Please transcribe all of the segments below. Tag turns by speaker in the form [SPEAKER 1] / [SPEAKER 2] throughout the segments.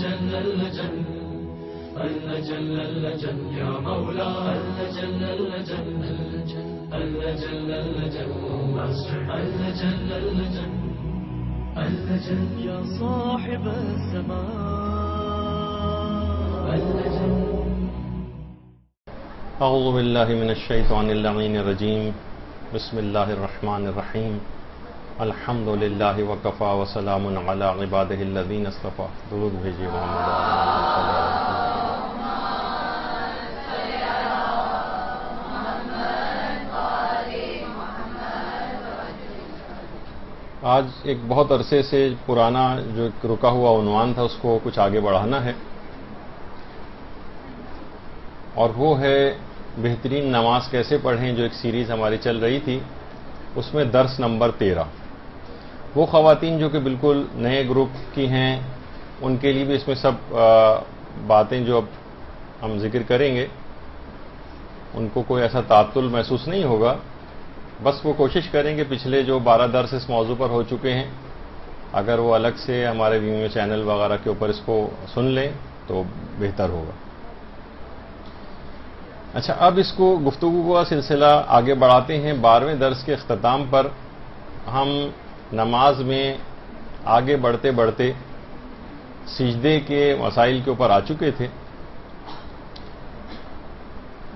[SPEAKER 1] اللجن اللجن اللجن اللجن يا مولا اللجن اللجن اللجن اللجن اللجن اللجن اللجن يا صاحب الزمان اللجن.
[SPEAKER 2] اعوذ باللہ من الشیطان اللعین الرجیم. بسم اللہ الرحمن الرحیم. الحمد للہ وکفا وسلام علی عبادہ الذین اصطفی. درود بھیجیے محمد. آج ایک بہت عرصے سے پرانا جو رکا ہوا عنوان تھا اس کو کچھ آگے بڑھانا ہے، اور وہ ہے بہترین نماز کیسے پڑھیں، جو ایک سیریز ہماری چل رہی تھی. اس میں درس نمبر 13. وہ خواتین جو کہ بالکل نئے گروپ کی ہیں ان کے لیے بھی اس میں سب باتیں جو اب ہم ذکر کریں گے ان کو کوئی ایسا تعطل محسوس نہیں ہوگا. بس وہ کوشش کریں کہ پچھلے جو 12 درس اس موضوع پر ہو چکے ہیں اگر وہ الگ سے ہمارے ویڈیو چینل وغیرہ کے اوپر اس کو سن لیں تو بہتر ہوگا. اچھا، اب اس کو گفتگو کا سلسلہ آگے بڑھاتے ہیں. 12ویں درس کے اختتام پر ہم نماز میں آگے بڑھتے بڑھتے سجدے کے مسائل کے اوپر آ چکے تھے.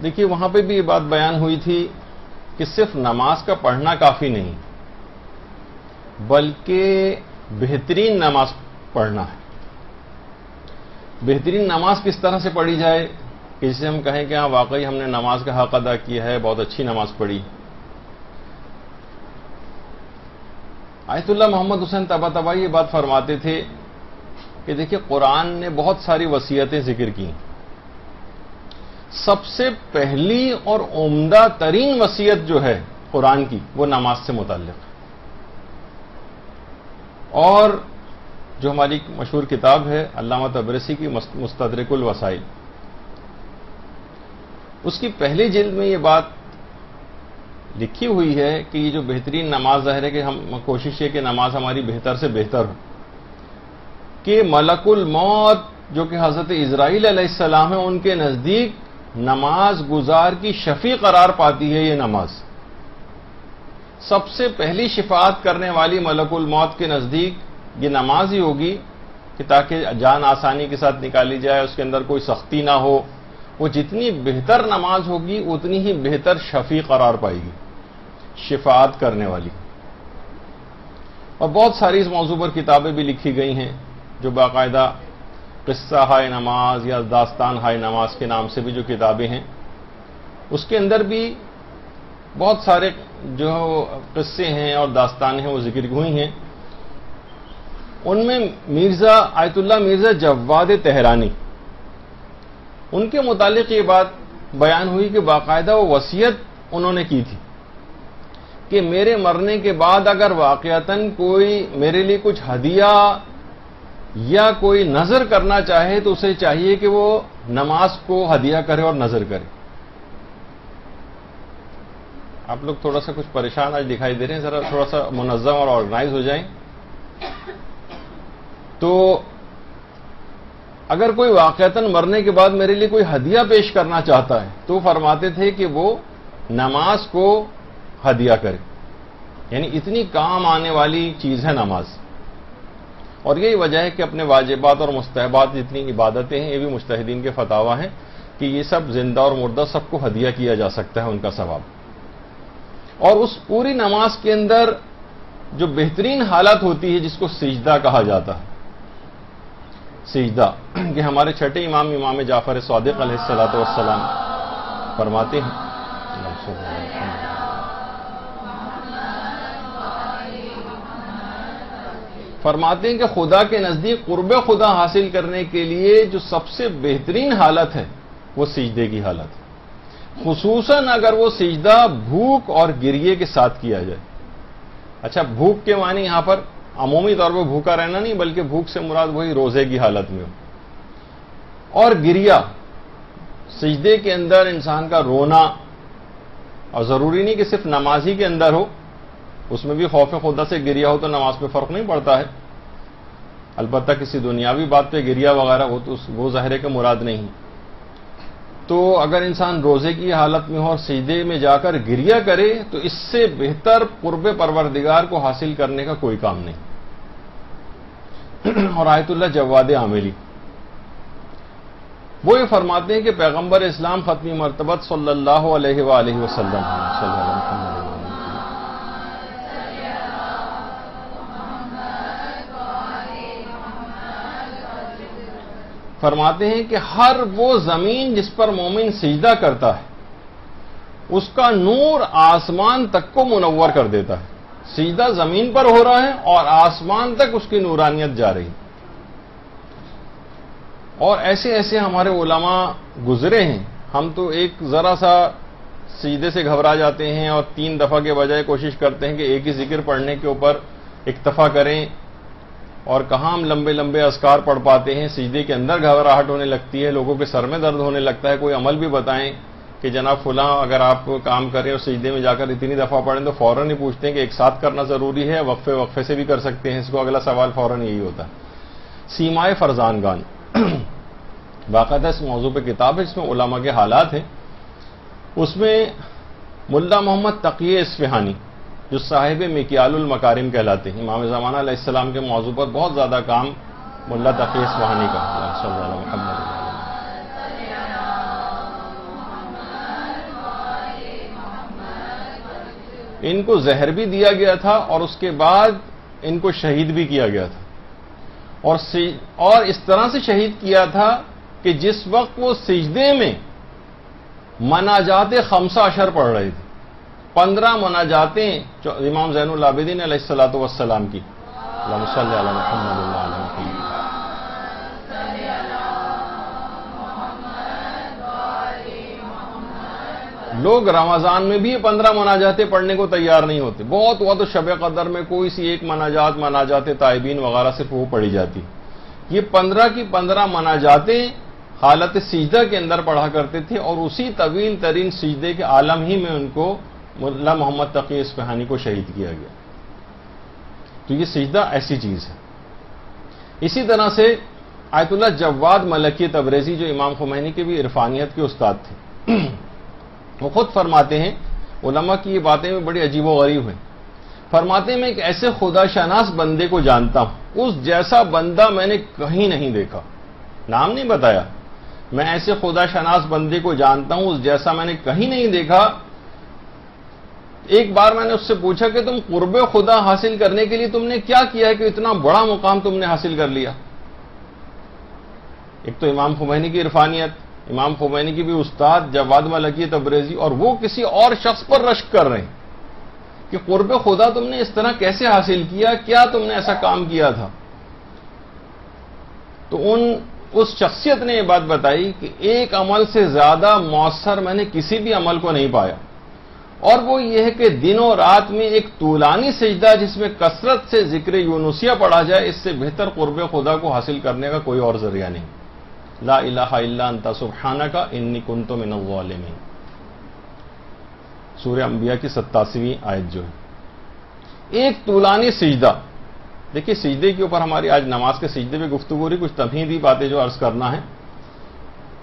[SPEAKER 2] دیکھیے وہاں پہ بھی یہ بات بیان ہوئی تھی کہ صرف نماز کا پڑھنا کافی نہیں بلکہ بہترین نماز پڑھنا ہے. بہترین نماز کس طرح سے پڑھی جائے کہ جسے ہم کہیں کہ ہاں واقعی ہم نے نماز کا حق ادا کیا ہے، بہت اچھی نماز پڑھی. آیت اللہ محمد حسین طباطبائی یہ بات فرماتے تھے کہ دیکھیے قرآن نے بہت ساری وصیتیں ذکر کی. سب سے پہلی اور عمدہ ترین وصیت جو ہے قرآن کی وہ نماز سے متعلق ہے. اور جو ہماری مشہور کتاب ہے علامہ طبرسی کی مستدرک الوسائل، اس کی پہلی جلد میں یہ بات لکھی ہوئی ہے کہ یہ جو بہترین نماز ظاہر ہے کہ ہم کوشش ہے کہ نماز ہماری بہتر سے بہتر ہو، کہ ملک الموت جو کہ حضرت اسرائیل علیہ السلام ہے ان کے نزدیک نماز گزار کی شفیع قرار پاتی ہے. یہ نماز سب سے پہلی شفاعت کرنے والی ملک الموت کے نزدیک یہ نماز ہی ہوگی کہ تاکہ جان آسانی کے ساتھ نکالی جائے، اس کے اندر کوئی سختی نہ ہو. وہ جتنی بہتر نماز ہوگی اتنی ہی بہتر شفیع قرار پائے گی، شفاعت کرنے والی. اور بہت ساری اس موضوع پر کتابیں بھی لکھی گئی ہیں جو باقاعدہ قصہ ہائے نماز یا داستان ہائے نماز کے نام سے بھی جو کتابیں ہیں اس کے اندر بھی بہت سارے جو قصے ہیں اور داستانیں ہیں وہ ذکر ہوئی ہیں. ان میں مرزا آیت اللہ مرزا جواد تہرانی ان کے متعلق یہ بات بیان ہوئی کہ باقاعدہ وہ وصیت انہوں نے کی تھی کہ میرے مرنے کے بعد اگر واقعتاً کوئی میرے لیے کچھ ہدیہ یا کوئی نظر کرنا چاہے تو اسے چاہیے کہ وہ نماز کو ہدیہ کرے اور نظر کرے. آپ لوگ تھوڑا سا کچھ پریشان آج دکھائی دے رہے ہیں، ذرا تھوڑا سا منظم اور آرگنائز ہو جائیں. تو اگر کوئی واقعتاً مرنے کے بعد میرے لیے کوئی ہدیہ پیش کرنا چاہتا ہے تو فرماتے تھے کہ وہ نماز کو ہدیہ کرے. یعنی اتنی کام آنے والی چیز ہے نماز. اور یہی وجہ ہے کہ اپنے واجبات اور مستحبات جتنی عبادتیں ہیں یہ بھی مجتہدین کے فتاوی ہیں کہ یہ سب زندہ اور مردہ سب کو ہدیہ کیا جا سکتا ہے ان کا ثواب. اور اس پوری نماز کے اندر جو بہترین حالت ہوتی ہے جس کو سجدہ کہا جاتا ہے، سجدہ کہ ہمارے چھٹے امام جعفر صادق علیہ الصلوۃ والسلام فرماتے ہیں کہ خدا کے نزدیک قرب خدا حاصل کرنے کے لیے جو سب سے بہترین حالت ہے وہ سجدے کی حالت ہے، خصوصاً اگر وہ سجدہ بھوک اور گریے کے ساتھ کیا جائے. اچھا، بھوک کے معنی یہاں پر عمومی طور پہ بھوکا رہنا نہیں بلکہ بھوک سے مراد وہی روزے کی حالت میں ہو. اور گریا سجدے کے اندر انسان کا رونا، اور ضروری نہیں کہ صرف نمازی کے اندر ہو، اس میں بھی خوف خدا سے گریا ہو تو نماز پہ فرق نہیں پڑتا ہے. البتہ کسی دنیاوی بات پہ گریا وغیرہ وہ ظاہر ہے کہ مراد نہیں. تو اگر انسان روزے کی حالت میں ہو اور سجدے میں جا کر گریا کرے تو اس سے بہتر قرب پروردگار کو حاصل کرنے کا کوئی کام نہیں. اور آیت اللہ جواد عاملی وہ یہ فرماتے ہیں کہ پیغمبر اسلام ختمی مرتبت صلی اللہ علیہ وآلہ وسلم فرماتے ہیں کہ ہر وہ زمین جس پر مومن سجدہ کرتا ہے اس کا نور آسمان تک کو منور کر دیتا ہے. سجدہ زمین پر ہو رہا ہے اور آسمان تک اس کی نورانیت جا رہی. اور ایسے ایسے ہمارے علماء گزرے ہیں. ہم تو ایک ذرا سا سجدے سے گھبرا جاتے ہیں اور 3 دفعہ کے بجائے کوشش کرتے ہیں کہ ایک ہی ذکر پڑھنے کے اوپر اکتفا کریں. اور کہاں ہم لمبے لمبے اذکار پڑھ پاتے ہیں. سجدے کے اندر گھبراہٹ ہونے لگتی ہے, لوگوں کے سر میں درد ہونے لگتا ہے. کوئی عمل بھی بتائیں کہ جناب فلاں اگر آپ کام کریں اور سجدے میں جا کر اتنی دفعہ پڑھیں تو فوراً ہی پوچھتے ہیں کہ ایک ساتھ کرنا ضروری ہے, وقفے وقفے سے بھی کر سکتے ہیں. اس کو اگلا سوال فوراً یہی ہوتا ہے. سیمائے فرزانگان باقاعدہ اس موضوع پہ کتاب ہے جس میں علماء کے حالات ہیں. اس میں ملا محمد تقی اصفہانی جو صاحب مکیال المکارم کہلاتے ہیں, امام زمانہ علیہ السلام کے موضوع پر بہت زیادہ کام ملا تقی اصفہانی کا. صلی اللہ علیہ محمد. ان کو زہر بھی دیا گیا تھا اور اس کے بعد ان کو شہید بھی کیا گیا تھا. اور اس طرح سے شہید کیا تھا کہ جس وقت وہ سجدے میں مناجات 15 پڑھ رہے تھے. 15 مناجاتیں امام زین العابدین علیہ الصلوۃ والسلام کی. اللہم صلی علی محمد و علی محمد. لوگ رمضان میں بھی یہ 15 مناجاتیں پڑھنے کو تیار نہیں ہوتے. بہت ہوا تو شب قدر میں کوئی سی ایک مناجات تائبین وغیرہ صرف وہ پڑھی جاتی. یہ 15 کی 15 مناجاتیں حالت سجدہ کے اندر پڑھا کرتے تھے اور اسی طویل ترین سجدے کے عالم ہی میں ان کو ملا محمد تقی اصفہانی کو شہید کیا گیا. تو یہ سجدہ ایسی چیز ہے. اسی طرح سے آیت اللہ جواد ملکی تبریزی جو امام خمینی کے بھی عرفانیت کے استاد تھے, وہ خود فرماتے ہیں, علماء کی یہ باتیں بھی بڑی عجیب و غریب ہیں. فرماتے ہیں میں ایک ایسے خدا شناس بندے کو جانتا ہوں, اس جیسا بندہ میں نے کہیں نہیں دیکھا. نام نہیں بتایا. میں ایسے خدا شناس بندے کو جانتا ہوں, اس جیسا میں نے کہیں نہیں دیکھا. ایک بار میں نے اس سے پوچھا کہ تم قرب خدا حاصل کرنے کے لیے تم نے کیا کیا ہے کہ اتنا بڑا مقام تم نے حاصل کر لیا. ایک تو امام خمینی کی عرفانیت, امام خمینی کی بھی استاد جواد ملکی تبریزی, اور وہ کسی اور شخص پر رشک کر رہے ہیں کہ قرب خدا تم نے اس طرح کیسے حاصل کیا, کیا تم نے ایسا کام کیا تھا. تو اس شخصیت نے یہ بات بتائی کہ ایک عمل سے زیادہ مؤثر میں نے کسی بھی عمل کو نہیں پایا, اور وہ یہ ہے کہ دن و رات میں ایک طولانی سجدہ جس میں کثرت سے ذکر یونسیہ پڑھا جائے, اس سے بہتر قرب خدا کو حاصل کرنے کا کوئی اور ذریعہ نہیں. لا الہ الا انت سبحانک انی کنت من الظالمین. سورہ انبیاء کی 87ویں آیت جو ہے. ایک طولانی سجدہ. دیکھیے سجدے کے اوپر ہماری آج نماز کے سجدے پہ گفتگو رہی, کچھ تمہیدی باتیں جو عرض کرنا ہے.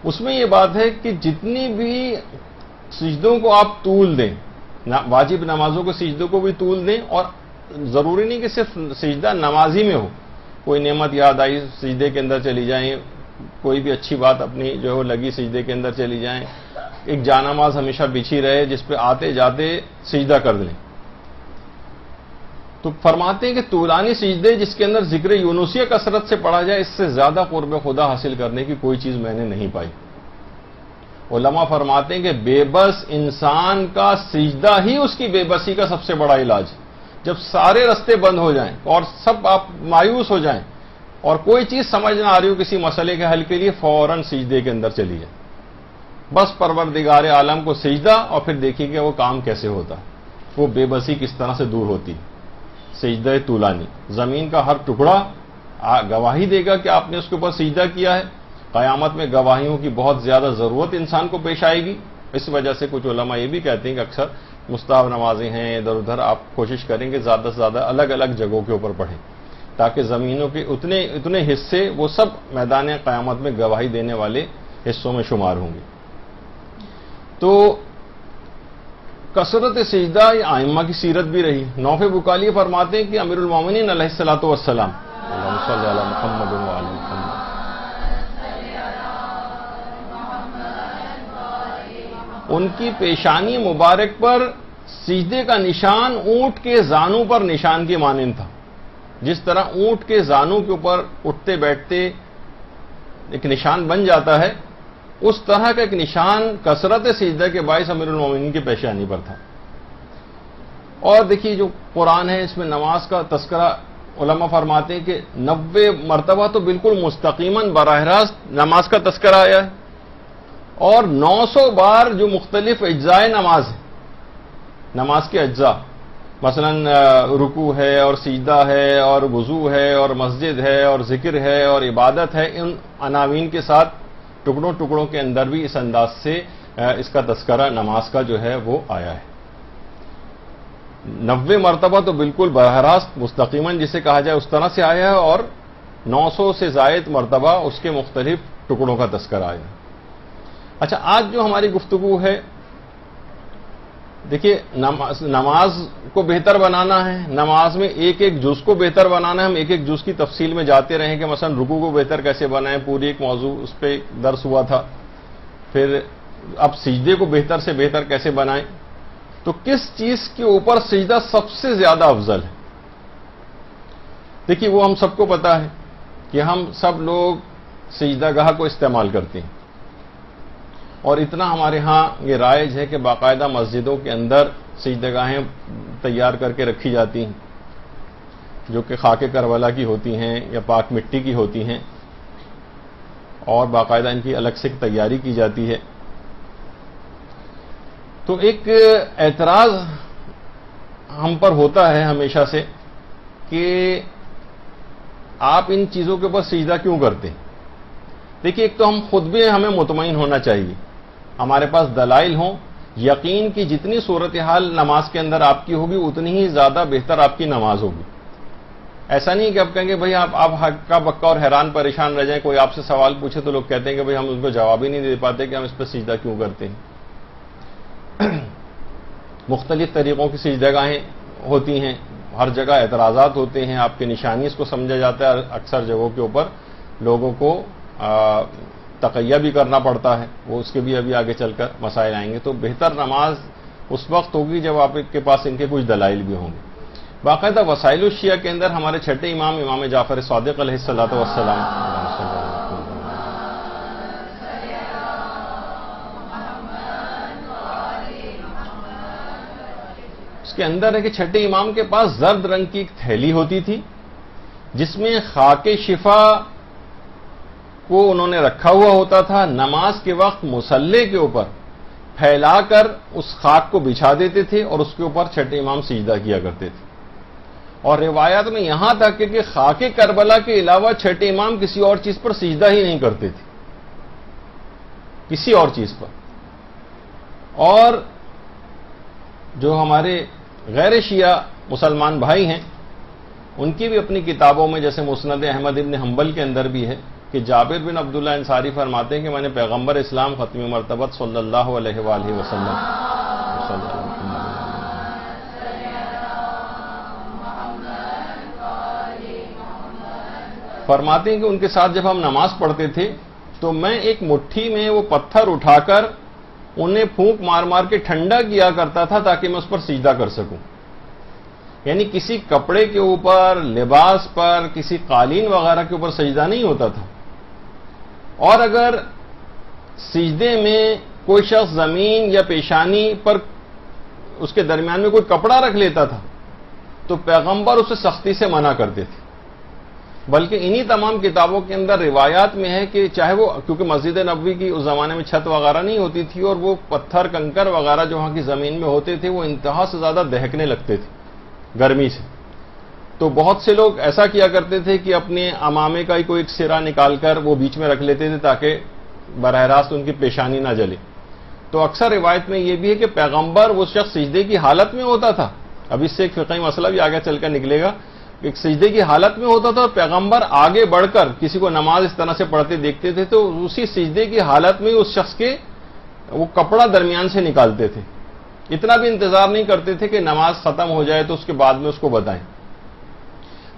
[SPEAKER 2] اس میں یہ بات ہے کہ جتنی بھی سجدوں کو آپ طول دیں, واجب نمازوں کے سجدوں کو بھی طول دیں, اور ضروری نہیں کہ صرف سجدہ نمازی میں ہو. کوئی نعمت یاد آئی سجدے کے اندر چلی جائیں, کوئی بھی اچھی بات اپنی جو ہے لگی سجدے کے اندر چلی جائیں. ایک جانماز ہمیشہ بچھی رہے جس پہ آتے جاتے سجدہ کر لیں. تو فرماتے ہیں کہ طولانی سجدے جس کے اندر ذکر یونسیہ کثرت سے پڑھا جائے, اس سے زیادہ قرب خدا حاصل کرنے کی کوئی چیز میں نے نہیں پائی. علماء فرماتے ہیں کہ بے بس انسان کا سجدہ ہی اس کی بے بسی کا سب سے بڑا علاج. جب سارے رستے بند ہو جائیں اور سب آپ مایوس ہو جائیں اور کوئی چیز سمجھ نہ آ رہی ہو کسی مسئلے کے حل کے لیے, فوراً سجدے کے اندر چلی جائیں. بس پروردگار عالم کو سجدہ, اور پھر دیکھیے کہ وہ کام کیسے ہوتا, وہ بے بسی کس طرح سے دور ہوتی. سجدہ طولانی, زمین کا ہر ٹکڑا گواہی دے گا کہ آپ نے اس کے اوپر سجدہ کیا ہے. قیامت میں گواہیوں کی بہت زیادہ ضرورت انسان کو پیش آئے گی. اس وجہ سے کچھ علماء یہ بھی کہتے ہیں کہ اکثر مستحب نمازیں ہیں ادھر ادھر, آپ کوشش کریں کہ زیادہ سے زیادہ الگ الگ جگہوں کے اوپر پڑھیں تاکہ زمینوں کے اتنے حصے وہ سب میدان قیامت میں گواہی دینے والے حصوں میں شمار ہوں گے۔ تو کثرت سجدہ یہ ائمہ کی سیرت بھی رہی۔ نوف بکالی فرماتے ہیں کہ امیر المومنین علیہ الصلوۃ والسلام اللہم صلی علی محمد و علی محمد، ان کی پیشانی مبارک پر سجدے کا نشان اونٹ کے زانوں پر نشان کے مانند تھا۔ جس طرح اونٹ کے زانوں کے اوپر اٹھتے بیٹھتے ایک نشان بن جاتا ہے، اس طرح کا ایک نشان کثرت سجدہ کے باعث امیر المومنین کی پیشانی پر تھا۔ اور دیکھیے جو قرآن ہے اس میں نماز کا تذکرہ علماء فرماتے ہیں کہ 90 مرتبہ تو بالکل مستقیماً براہ راست نماز کا تذکرہ آیا ہے، اور 900 بار جو مختلف اجزائے نماز ہے، نماز کے اجزاء مثلا رکوع ہے اور سجدہ ہے اور وضو ہے اور مسجد ہے اور ذکر ہے اور عبادت ہے، ان عناوین کے ساتھ ٹکڑوں ٹکڑوں کے اندر بھی اس انداز سے اس کا تذکرہ نماز کا جو ہے وہ آیا ہے۔ 90 مرتبہ تو بالکل براہ راست مستقیماً جسے کہا جائے اس طرح سے آیا ہے، اور 900 سے زائد مرتبہ اس کے مختلف ٹکڑوں کا تذکرہ آیا ہے۔ اچھا، آج جو ہماری گفتگو ہے، دیکھیے نماز کو بہتر بنانا ہے، نماز میں ایک ایک جز کو بہتر بنانا ہے۔ ہم ایک ایک جز کی تفصیل میں جاتے رہیں کہ مثلا رکوع کو بہتر کیسے بنائیں، پوری ایک موضوع اس پہ درس ہوا تھا۔ پھر اب سجدے کو بہتر سے بہتر کیسے بنائیں، تو کس چیز کے اوپر سجدہ سب سے زیادہ افضل ہے؟ دیکھیے وہ ہم سب کو پتا ہے کہ ہم سب لوگ سجدہ گاہ کو استعمال کرتے ہیں، اور اتنا ہمارے ہاں یہ رائج ہے کہ باقاعدہ مسجدوں کے اندر سجدہ گاہیں تیار کر کے رکھی جاتی ہیں، جو کہ خاک کربلا کی ہوتی ہیں یا پاک مٹی کی ہوتی ہیں، اور باقاعدہ ان کی الگ سے تیاری کی جاتی ہے۔ تو ایک اعتراض ہم پر ہوتا ہے ہمیشہ سے کہ آپ ان چیزوں کے اوپر سجدہ کیوں کرتے ہیں؟ دیکھیے ایک تو ہم خود بھی ہمیں مطمئن ہونا چاہیے، ہمارے پاس دلائل ہوں، یقین کی جتنی صورتحال نماز کے اندر آپ کی ہوگی اتنی ہی زیادہ بہتر آپ کی نماز ہوگی۔ ایسا نہیں کہ آپ کہیں گے بھائی آپ ہکا بکا اور حیران پریشان رہ جائیں، کوئی آپ سے سوال پوچھے تو لوگ کہتے ہیں کہ بھائی ہم اس کو جواب ہی نہیں دے پاتے کہ ہم اس پہ سجدہ کیوں کرتے ہیں۔ مختلف طریقوں کی سجدہ گاہیں ہوتی ہیں، ہر جگہ اعتراضات ہوتے ہیں، آپ کے نشانی اس کو سمجھا جاتا ہے، اکثر جگہوں کے اوپر لوگوں کو تقیہ بھی کرنا پڑتا ہے، وہ اس کے بھی ابھی آگے چل کر مسائل آئیں گے۔ تو بہتر نماز اس وقت ہوگی جب آپ کے پاس ان کے کچھ دلائل بھی ہوں گے۔ باقاعدہ وسائل الشیعہ کے اندر ہمارے چھٹے امام امام جعفر صادق علیہ الصلوۃ والسلام اس کے اندر ہے کہ چھٹے امام کے پاس زرد رنگ کی ایک تھیلی ہوتی تھی، جس میں خاک شفا کو انہوں نے رکھا ہوا ہوتا تھا۔ نماز کے وقت مصلی کے اوپر پھیلا کر اس خاک کو بچھا دیتے تھے اور اس کے اوپر چھٹے امام سجدہ کیا کرتے تھے۔ اور روایات میں یہاں تک کہ خاک کربلا کے علاوہ چھٹے امام کسی اور چیز پر سجدہ ہی نہیں کرتے تھے، کسی اور چیز پر۔ اور جو ہمارے غیر شیعہ مسلمان بھائی ہیں، ان کی بھی اپنی کتابوں میں جیسے مسند احمد ابن حنبل کے اندر بھی ہے کہ جابر بن عبداللہ انصاری فرماتے ہیں کہ میں نے پیغمبر اسلام ختم مرتبت صلی اللہ علیہ وآلہ وسلم فرماتے ہیں کہ ان کے ساتھ جب ہم نماز پڑھتے تھے تو میں ایک مٹھی میں وہ پتھر اٹھا کر انہیں پھونک مار مار کے ٹھنڈا کیا کرتا تھا تاکہ میں اس پر سجدہ کر سکوں۔ یعنی کسی کپڑے کے اوپر، لباس پر، کسی قالین وغیرہ کے اوپر سجدہ نہیں ہوتا تھا۔ اور اگر سجدے میں کوئی شخص زمین یا پیشانی پر اس کے درمیان میں کوئی کپڑا رکھ لیتا تھا تو پیغمبر اسے سختی سے منع کرتے تھے۔ بلکہ انہی تمام کتابوں کے اندر روایات میں ہے کہ چاہے وہ، کیونکہ مسجد نبوی کی اس زمانے میں چھت وغیرہ نہیں ہوتی تھی اور وہ پتھر کنکر وغیرہ جو وہاں کی زمین میں ہوتے تھے وہ انتہا سے زیادہ دہکنے لگتے تھے گرمی سے، تو بہت سے لوگ ایسا کیا کرتے تھے کہ اپنے امامے کا ہی کوئی ایک سرا نکال کر وہ بیچ میں رکھ لیتے تھے تاکہ براہ راست ان کی پیشانی نہ جلے۔ تو اکثر روایت میں یہ بھی ہے کہ پیغمبر وہ شخص سجدے کی حالت میں ہوتا تھا، اب اس سے ایک فقہی مسئلہ بھی آگے چل کر نکلے گا، ایک سجدے کی حالت میں ہوتا تھا اور پیغمبر آگے بڑھ کر کسی کو نماز اس طرح سے پڑھتے دیکھتے تھے تو اسی سجدے کی حالت میں اس شخص کے وہ کپڑا درمیان سے نکالتے تھے. اتنا بھی انتظار نہیں کرتے تھے کہ نماز ختم ہو جائے تو اس کے بعد میں اس کو بتائیں.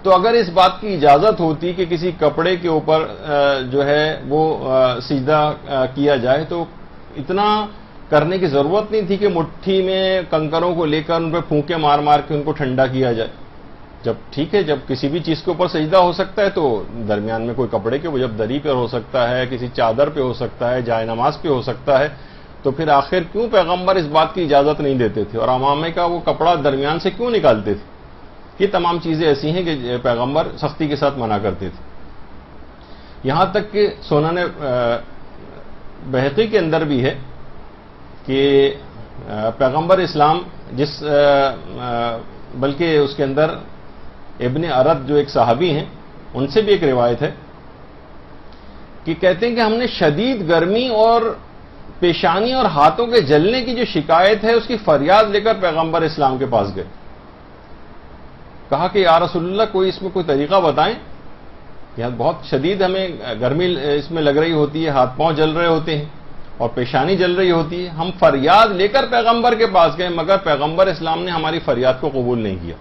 [SPEAKER 2] تو اگر اس بات کی اجازت ہوتی کہ کسی کپڑے کے اوپر جو ہے وہ سجدہ کیا جائے تو اتنا کرنے کی ضرورت نہیں تھی کہ مٹھی میں کنکروں کو لے کر ان پہ پھونکے مار مار کے ان کو ٹھنڈا کیا جائے. جب ٹھیک ہے، جب کسی بھی چیز کے اوپر سجدہ ہو سکتا ہے تو درمیان میں کوئی کپڑے کے، وہ جب دری پہ ہو سکتا ہے، کسی چادر پہ ہو سکتا ہے، جائے نماز پہ ہو سکتا ہے، تو پھر آخر کیوں پیغمبر اس بات کی اجازت نہیں دیتے تھے اور عمامے کا وہ کپڑا درمیان سے کیوں نکالتے تھے؟ یہ تمام چیزیں ایسی ہیں کہ پیغمبر سختی کے ساتھ منع کرتے تھے. یہاں تک کہ سنن بہقی کے اندر بھی ہے کہ پیغمبر اسلام بلکہ اس کے اندر ابن عرد جو ایک صحابی ہیں ان سے بھی ایک روایت ہے کہ کہتے ہیں کہ ہم نے شدید گرمی اور پیشانی اور ہاتھوں کے جلنے کی جو شکایت ہے اس کی فریاد لے کر پیغمبر اسلام کے پاس گئے. کہا کہ یا رسول اللہ کوئی اس میں کوئی طریقہ بتائیں، یہاں بہت شدید ہمیں گرمی اس میں لگ رہی ہوتی ہے، ہاتھ پاؤں جل رہے ہوتے ہیں اور پیشانی جل رہی ہوتی ہے. ہم فریاد لے کر پیغمبر کے پاس گئے مگر پیغمبر اسلام نے ہماری فریاد کو قبول نہیں کیا.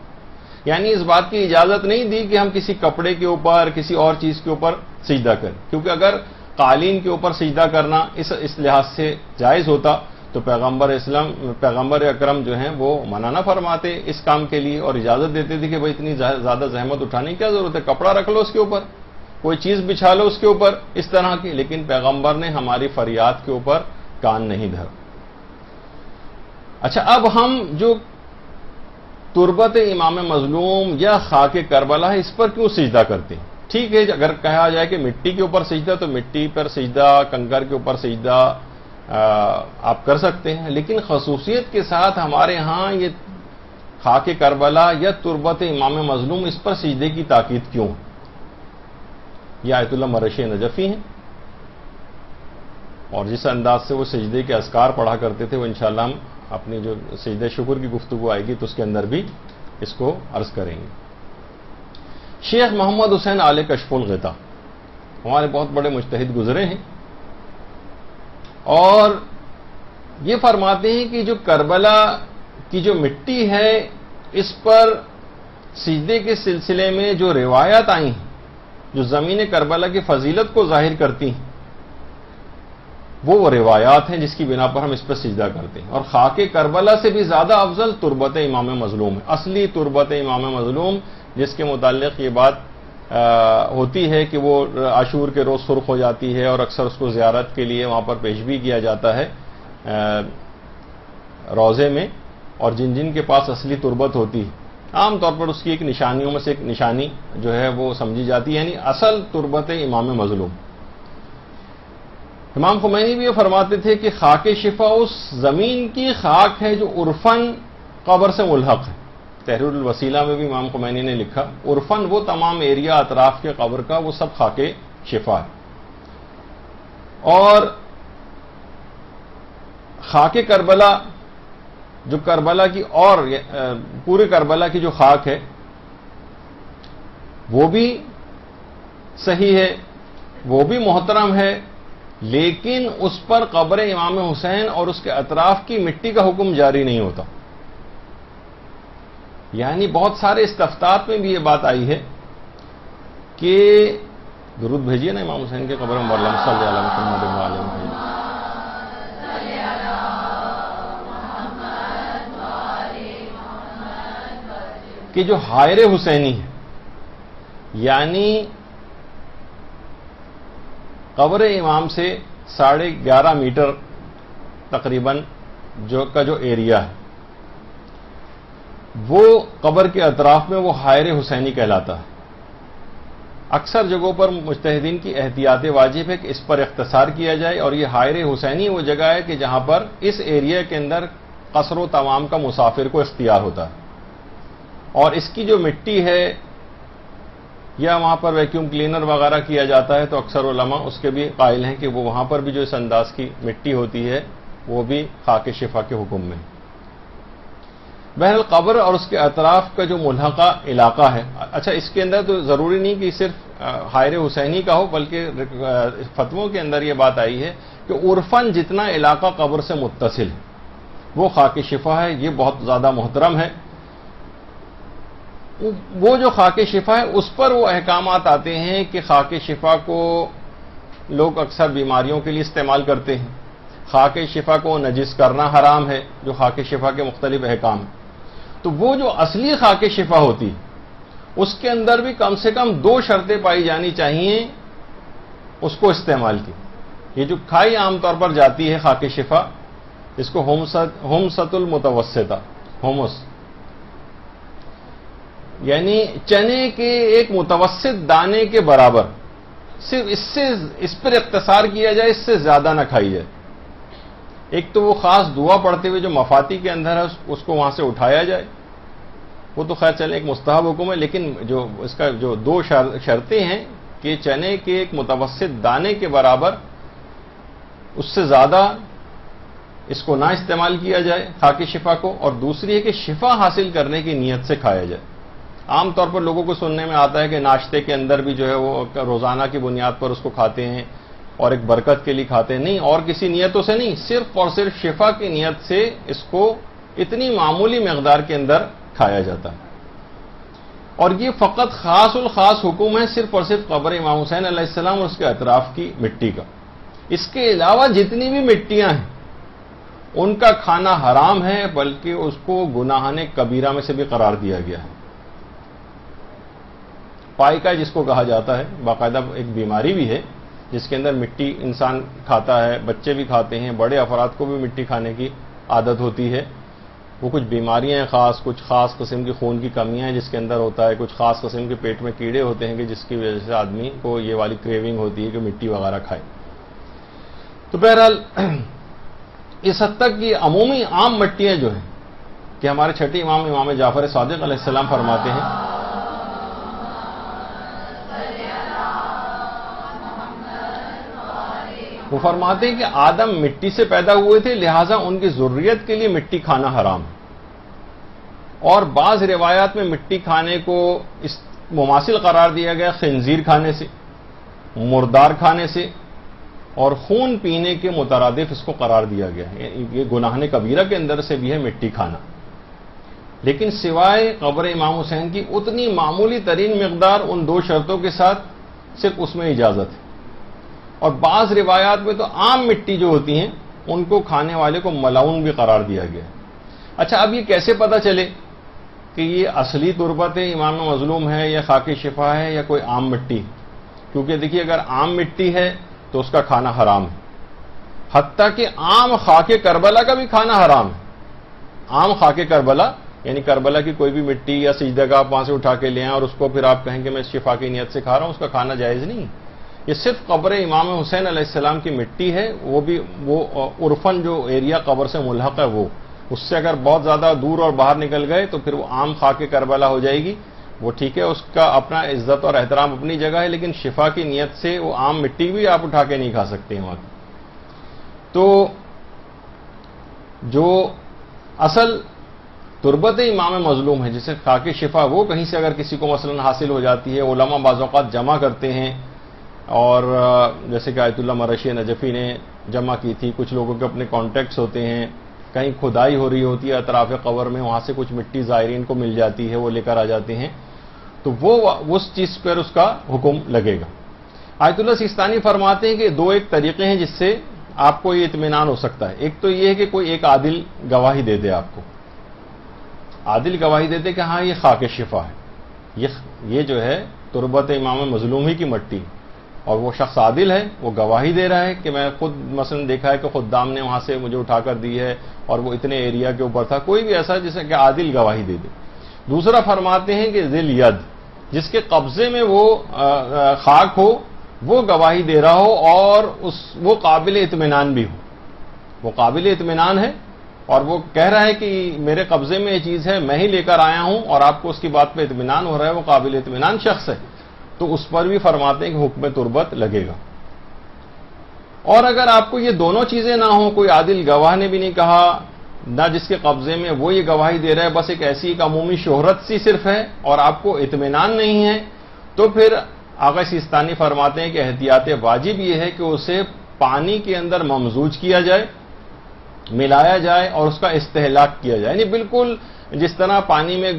[SPEAKER 2] یعنی اس بات کی اجازت نہیں دی کہ ہم کسی کپڑے کے اوپر کسی اور چیز کے اوپر سجدہ کریں، کیونکہ اگر قالین کے اوپر سجدہ کرنا اس لحاظ سے جائز ہوتا تو پیغمبر اکرم جو ہیں وہ منع نہ فرماتے اس کام کے لیے اور اجازت دیتے تھے کہ بھائی اتنی زیادہ زحمت اٹھانے کی کیا ضرورت ہے، کپڑا رکھ لو اس کے اوپر، کوئی چیز بچھا لو اس کے اوپر اس طرح کی. لیکن پیغمبر نے ہماری فریاد کے اوپر کان نہیں دھرا. اچھا، اب ہم جو تربت امام مظلوم یا خاک کربلا ہے اس پر کیوں سجدہ کرتے ہیں؟ ٹھیک ہے، اگر کہا جائے کہ مٹی کے اوپر سجدہ تو مٹی پر سجدہ، کنکر کے اوپر سجدہ آپ کر سکتے ہیں، لیکن خصوصیت کے ساتھ ہمارے ہاں یہ خاک کربلا یا تربت امام مظلوم اس پر سجدے کی تاکید کیوں؟ یہ آیت اللہ مرشی نجفی ہیں اور جس انداز سے وہ سجدے کے اذکار پڑھا کرتے تھے وہ انشاءاللہ ہم اپنی جو سجدہ شکر کی گفتگو آئے گی تو اس کے اندر بھی اس کو عرض کریں گے. شیخ محمد حسین آل کشف الغطا ہمارے بہت بڑے مجتہد گزرے ہیں اور یہ فرماتے ہیں کہ جو کربلا کی جو مٹی ہے اس پر سجدے کے سلسلے میں جو روایات آئی ہیں جو زمین کربلا کی فضیلت کو ظاہر کرتی ہیں وہ روایات ہیں جس کی بنا پر ہم اس پر سجدہ کرتے ہیں. اور خاک کربلا سے بھی زیادہ افضل تربت امام مظلوم ہے. اصلی تربت امام مظلوم جس کے متعلق یہ بات ہوتی ہے کہ وہ عاشور کے روز سرخ ہو جاتی ہے اور اکثر اس کو زیارت کے لیے وہاں پر پیش بھی کیا جاتا ہے روضے میں، اور جن جن کے پاس اصلی تربت ہوتی ہے عام طور پر اس کی ایک نشانیوں میں سے ایک نشانی جو ہے وہ سمجھی جاتی ہے، یعنی اصل تربت امام مظلوم. امام خمینی بھی یہ فرماتے تھے کہ خاک شفا اس زمین کی خاک ہے جو عرفن قبر سے ملحق ہے. تحریر الوسیلہ میں بھی امام خمینی نے لکھا عرفن وہ تمام ایریا اطراف کے قبر کا وہ سب خاک شفا ہے. اور خاک کربلا جو کربلا کی اور پورے کربلا کی جو خاک ہے وہ بھی صحیح ہے، وہ بھی محترم ہے، لیکن اس پر قبر امام حسین اور اس کے اطراف کی مٹی کا حکم جاری نہیں ہوتا. یعنی بہت سارے استفتات میں بھی یہ بات آئی ہے کہ درود بھیجیے نا امام حسین کے قبر میں اللہم صلی علی محمد و علی محمد کہ جو حائر حسینی ہے یعنی قبر امام سے 11.5 میٹر تقریباً کا جو ایریا ہے وہ قبر کے اطراف میں وہ حائر حسینی کہلاتا ہے. اکثر جگہوں پر مجتہدین کی احتیاط واجب ہے کہ اس پر اختصار کیا جائے، اور یہ حائر حسینی وہ جگہ ہے کہ جہاں پر اس ایریا کے اندر قصر و تمام کا مسافر کو اختیار ہوتا ہے. اور اس کی جو مٹی ہے یا وہاں پر ویکیوم کلینر وغیرہ کیا جاتا ہے تو اکثر علماء اس کے بھی قائل ہیں کہ وہ وہاں پر بھی جو اس انداز کی مٹی ہوتی ہے وہ بھی خاک شفا کے حکم میں. بہرحال قبر اور اس کے اطراف کا جو ملحقہ علاقہ ہے، اچھا اس کے اندر تو ضروری نہیں کہ صرف حائر حسینی کا ہو، بلکہ فتووں کے اندر یہ بات آئی ہے کہ عرفاً جتنا علاقہ قبر سے متصل ہے وہ خاک شفا ہے، یہ بہت زیادہ محترم ہے۔ وہ جو خاک شفا ہے اس پر وہ احکامات آتے ہیں کہ خاک شفا کو لوگ اکثر بیماریوں کے لیے استعمال کرتے ہیں، خاک شفا کو نجس کرنا حرام ہے، جو خاک شفا کے مختلف احکام ہیں۔ تو وہ جو اصلی خاک شفا ہوتی ہے اس کے اندر بھی کم سے کم 2 شرطیں پائی جانی چاہیے اس کو استعمال کی۔ یہ جو کھائی عام طور پر جاتی ہے خاک شفا، اس کو ہمست المتوسطہ، ہومس یعنی چنے کے ایک متوسط دانے کے برابر، صرف اس پر اختصار کیا جائے، اس سے زیادہ نہ کھائی جائے۔ ایک تو وہ خاص دعا پڑھتے ہوئے جو مفاتی کے اندر ہے اس کو وہاں سے اٹھایا جائے، وہ تو خیر چلے ایک مستحب حکم ہے، لیکن جو اس کا جو 2 شرطیں ہیں کہ چنے کے ایک متوسط دانے کے برابر، اس سے زیادہ اس کو نہ استعمال کیا جائے خاک شفا کو، اور دوسری ہے کہ شفا حاصل کرنے کی نیت سے کھایا جائے۔ عام طور پر لوگوں کو سننے میں آتا ہے کہ ناشتے کے اندر بھی جو ہے وہ روزانہ کی بنیاد پر اس کو کھاتے ہیں اور ایک برکت کے لیے کھاتے ہیں، نہیں، اور کسی نیتوں سے نہیں، صرف اور صرف شفا کی نیت سے اس کو اتنی معمولی مقدار کے اندر کھایا جاتا ہے۔ اور یہ فقط خاص الخاص حکم ہے صرف اور صرف قبر امام حسین علیہ السلام اور اس کے اطراف کی مٹی کا۔ اس کے علاوہ جتنی بھی مٹیاں ہیں ان کا کھانا حرام ہے، بلکہ اس کو گناہان کبیرہ میں سے بھی قرار دیا گیا ہے۔ پائکا جس کو کہا جاتا ہے، باقاعدہ ایک بیماری بھی ہے جس کے اندر مٹی انسان کھاتا ہے، بچے بھی کھاتے ہیں، بڑے افراد کو بھی مٹی کھانے کی عادت ہوتی ہے۔ وہ کچھ بیماریاں ہیں خاص، کچھ خاص قسم کی خون کی کمیاں ہیں جس کے اندر ہوتا ہے، کچھ خاص قسم کے پیٹ میں کیڑے ہوتے ہیں کہ جس کی وجہ سے آدمی کو یہ والی کریونگ ہوتی ہے کہ مٹی وغیرہ کھائے۔ تو بہرحال اس حد تک یہ عمومی عام مٹیاں جو ہیں کہ ہمارے چھٹے امام جعفر صادق علیہ السلام فرماتے ہیں وہ فرماتے ہیں کہ آدم مٹی سے پیدا ہوئے تھے، لہٰذا ان کی ذریت کے لیے مٹی کھانا حرام ہے۔ اور بعض روایات میں مٹی کھانے کو اس مماثل قرار دیا گیا خنزیر کھانے سے، مردار کھانے سے، اور خون پینے کے مترادف اس کو قرار دیا گیا ہے۔ یہ گناہان کبیرہ کے اندر سے بھی ہے مٹی کھانا، لیکن سوائے قبر امام حسین کی اتنی معمولی ترین مقدار ان 2 شرطوں کے ساتھ صرف اس میں اجازت ہے۔ اور بعض روایات میں تو عام مٹی جو ہوتی ہیں ان کو کھانے والے کو ملعون بھی قرار دیا گیا ہے۔ اچھا، اب یہ کیسے پتہ چلے کہ یہ اصلی تربت امام مظلوم ہے یا خاک شفا ہے یا کوئی عام مٹی؟ کیونکہ دیکھیے اگر عام مٹی ہے تو اس کا کھانا حرام ہے، حتیٰ کہ عام خاک کربلا کا بھی کھانا حرام ہے۔ عام خاک کربلا یعنی کربلا کی کوئی بھی مٹی یا سجدہ کا آپ وہاں سے اٹھا کے لے آئیں اور اس کو پھر آپ کہیں کہ میں شفا کی نیت سے کھا رہا ہوں، اس کا کھانا جائز نہیں۔ یہ صرف قبر امام حسین علیہ السلام کی مٹی ہے، وہ بھی وہ عرفاً جو ایریا قبر سے ملحق ہے وہ، اس سے اگر بہت زیادہ دور اور باہر نکل گئے تو پھر وہ عام خاک کربلا ہو جائے گی۔ وہ ٹھیک ہے، اس کا اپنا عزت اور احترام اپنی جگہ ہے، لیکن شفا کی نیت سے وہ عام مٹی بھی آپ اٹھا کے نہیں کھا سکتے ہیں وہاں کی۔ تو جو اصل تربت امام مظلوم ہے جسے خاک شفا، وہ کہیں سے اگر کسی کو مثلا حاصل ہو جاتی ہے، علماء بعض اوقات جمع کرتے ہیں، اور جیسے کہ آیت اللہ مرشی نجفی نے جمع کی تھی، کچھ لوگوں کے اپنے کانٹیکٹس ہوتے ہیں، کہیں کھدائی ہو رہی ہوتی ہے اطراف قبر میں، وہاں سے کچھ مٹی زائرین کو مل جاتی ہے، وہ لے کر آ جاتے ہیں، تو وہ اس چیز پر اس کا حکم لگے گا۔ آیت اللہ سیستانی فرماتے ہیں کہ 2 ایک طریقے ہیں جس سے آپ کو یہ اطمینان ہو سکتا ہے۔ ایک تو یہ ہے کہ کوئی ایک عادل گواہی دے دے، آپ کو عادل گواہی دے دے کہ ہاں یہ خاک شفا ہے، یہ جو ہے تربت امام مظلوم ہی کی مٹی، اور وہ شخص عادل ہے، وہ گواہی دے رہا ہے کہ میں خود مثلا دیکھا ہے کہ خدام نے وہاں سے مجھے اٹھا کر دی ہے اور وہ اتنے ایریا کے اوپر تھا، کوئی بھی ایسا جسے کہ عادل گواہی دے دے۔ دوسرا فرماتے ہیں کہ ذل ید، جس کے قبضے میں وہ خاک ہو، وہ گواہی دے رہا ہو اور وہ قابل اطمینان بھی ہو، وہ قابل اطمینان ہے اور وہ کہہ رہا ہے کہ میرے قبضے میں یہ چیز ہے، میں ہی لے کر آیا ہوں، اور آپ کو اس کی بات پہ اطمینان ہو رہا ہے، وہ قابل اطمینان شخص ہے، تو اس پر بھی فرماتے ہیں کہ حکم تربت لگے گا۔ اور اگر آپ کو یہ دونوں چیزیں نہ ہوں، کوئی عادل گواہ نے بھی نہیں کہا نہ جس کے قبضے میں وہ یہ گواہی دے رہا ہے، بس ایک ایسی ایک عمومی شہرت سی صرف ہے اور آپ کو اطمینان نہیں ہے، تو پھر آقا سیستانی فرماتے ہیں کہ احتیاط واجب یہ ہے کہ اسے پانی کے اندر ممزوج کیا جائے، ملایا جائے اور اس کا استہلاک کیا جائے، یعنی بالکل جس طرح پانی میں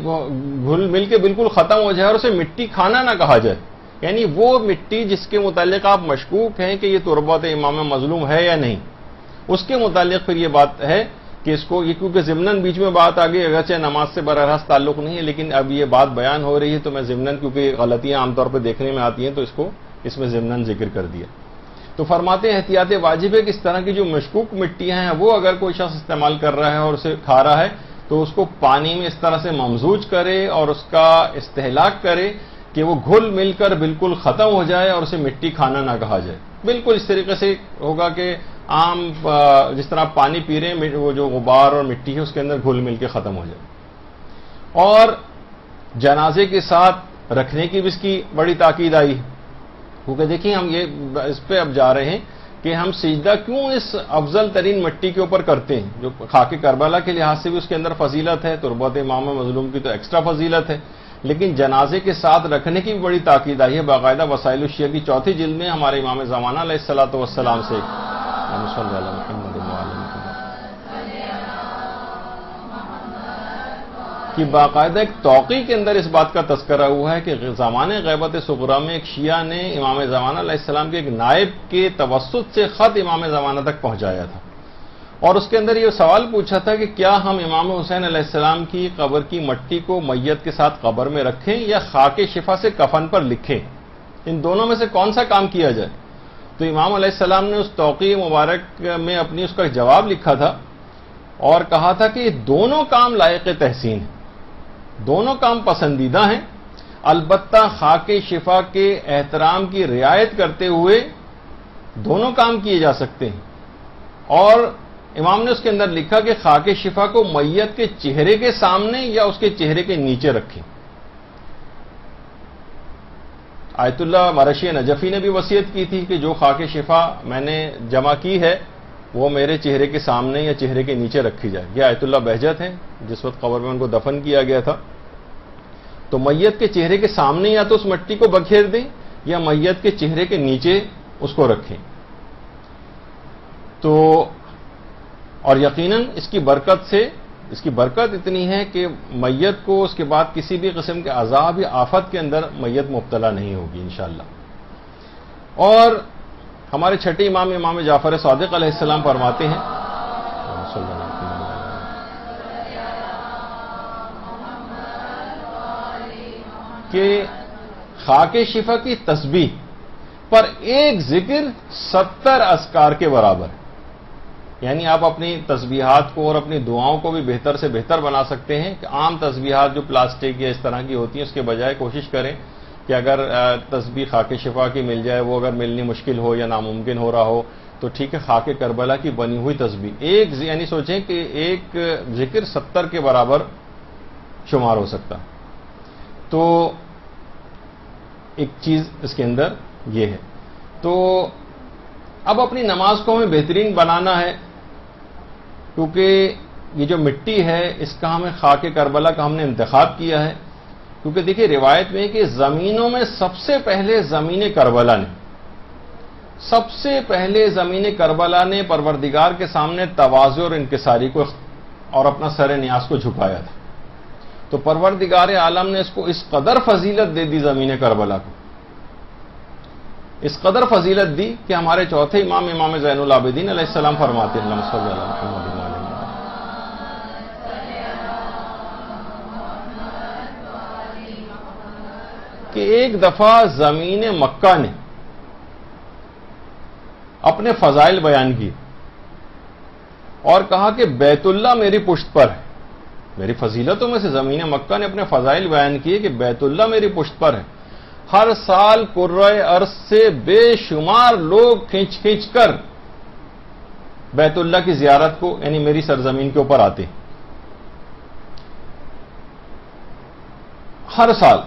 [SPEAKER 2] گھل مل کے بالکل ختم ہو جائے اور اسے مٹی کھانا نہ کہا جائے، یعنی وہ مٹی جس کے متعلق آپ مشکوک ہیں کہ یہ تربت امام مظلوم ہے یا نہیں، اس کے متعلق پھر یہ بات ہے کہ اس کو یہ کیونکہ ضمناً بیچ میں بات آ گئی، اگرچہ نماز سے براہ راست تعلق نہیں ہے لیکن اب یہ بات بیان ہو رہی ہے تو میں ضمناً، کیونکہ غلطیاں عام طور پہ دیکھنے میں آتی ہیں تو اس میں ضمناً ذکر کر دیا۔ تو فرماتے ہیں احتیاط واجب ہے کہ اس طرح کی جو مشکوک مٹیاں ہیں وہ اگر کوئی شخص استعمال کر رہا ہے اور اسے کھا رہا ہے تو اس کو پانی میں اس طرح سے ممزوج کرے اور اس کا استہلاک کرے کہ وہ گھل مل کر بالکل ختم ہو جائے اور اسے مٹی کھانا نہ کہا جائے۔ بالکل اس طریقے سے ہوگا کہ عام جس طرح پانی پی رہے ہیں وہ جو غبار اور مٹی ہے اس کے اندر گھل مل کے ختم ہو جائے۔ اور جنازے کے ساتھ رکھنے کی بھی اس کی بڑی تاکید آئی، کیونکہ دیکھیں ہم یہ اس پہ اب جا رہے ہیں کہ ہم سجدہ کیوں اس افضل ترین مٹی کے اوپر کرتے ہیں، جو خاک کربلا کے لحاظ سے بھی اس کے اندر فضیلت ہے، تربت امام مظلوم کی تو ایکسٹرا فضیلت ہے، لیکن جنازے کے ساتھ رکھنے کی بھی بڑی تاکید آئی ہے۔ باقاعدہ وسائل الشیعہ کی 4 جلد میں ہمارے امام زمانہ علیہ الصلوۃ والسلام سے کہ باقاعدہ ایک توقیع کے اندر اس بات کا تذکرہ ہوا ہے کہ زمانے غیبت صغریٰ میں ایک شیعہ نے امام زمانہ علیہ السلام کے ایک نائب کے توسط سے خط امام زمانہ تک پہنچایا تھا اور اس کے اندر یہ سوال پوچھا تھا کہ کیا ہم امام حسین علیہ السلام کی قبر کی مٹی کو میت کے ساتھ قبر میں رکھیں یا خاک شفا سے کفن پر لکھیں، ان دونوں میں سے کون سا کام کیا جائے؟ تو امام علیہ السلام نے اس توقیع مبارک میں اپنی اس کا جواب لکھا تھا اور کہا تھا کہ یہ دونوں کام لائق تحسین ہیں، دونوں کام پسندیدہ ہیں، البتہ خاک شفا کے احترام کی رعایت کرتے ہوئے دونوں کام کیے جا سکتے ہیں۔ اور امام نے اس کے اندر لکھا کہ خاک شفا کو میت کے چہرے کے سامنے یا اس کے چہرے کے نیچے رکھیں۔ آیت اللہ مرشی نجفی نے بھی وصیت کی تھی کہ جو خاک شفا میں نے جمع کی ہے وہ میرے چہرے کے سامنے یا چہرے کے نیچے رکھی جائے۔ یہ آیت اللہ بہجت ہیں، جس وقت قبر میں ان کو دفن کیا گیا تھا، تو میت کے چہرے کے سامنے یا تو اس مٹی کو بکھیر دیں یا میت کے چہرے کے نیچے اس کو رکھیں۔ تو اور یقیناً اس کی برکت اتنی ہے کہ میت کو اس کے بعد کسی بھی قسم کے عذاب یا آفت کے اندر میت مبتلا نہیں ہوگی انشاءاللہ۔ اور ہمارے چھٹے امام جعفر صادق علیہ السلام فرماتے ہیں کہ خاک شفا کی تسبیح پر ایک ذکر 70 اذکار کے برابر ہے، یعنی آپ اپنی تسبیحات کو اور اپنی دعاؤں کو بھی بہتر سے بہتر بنا سکتے ہیں کہ عام تسبیحات جو پلاسٹک یا اس طرح کی ہوتی ہیں اس کے بجائے کوشش کریں کہ اگر تسبیح خاک شفا کی مل جائے، وہ اگر ملنی مشکل ہو یا ناممکن ہو رہا ہو تو ٹھیک ہے، خاک کربلا کی بنی ہوئی تسبیح ایک، یعنی سوچیں کہ ایک ذکر 70 کے برابر شمار ہو سکتا۔ تو ایک چیز اس کے اندر یہ ہے۔ تو اب اپنی نماز کو ہمیں بہترین بنانا ہے، کیونکہ یہ جو مٹی ہے اس کا ہمیں خاک کربلا کا ہم نے انتخاب کیا ہے، کیونکہ دیکھیے روایت میں کہ زمینوں میں سب سے پہلے زمین کربلا نے پروردگار کے سامنے تواضع اور انکساری کو اور اپنا سر نیاز کو جھکایا تھا، تو پروردگار عالم نے اس کو اس قدر فضیلت دے دی، زمین کربلا کو اس قدر فضیلت دی کہ ہمارے چوتھے امام زین العابدین علیہ السلام فرماتے ہیں اللہم صلی علی محمد وعلی آل محمد کہ ایک دفعہ زمین مکہ نے اپنے فضائل بیان کی اور کہا کہ بیت اللہ میری پشت پر ہے۔ میری فضیلتوں میں سے زمین مکہ نے اپنے فضائل بیان کیے کہ بیت اللہ میری پشت پر ہے، ہر سال کرۂ ارض سے بے شمار لوگ کھینچ کر بیت اللہ کی زیارت کو یعنی میری سرزمین کے اوپر آتے، ہر سال۔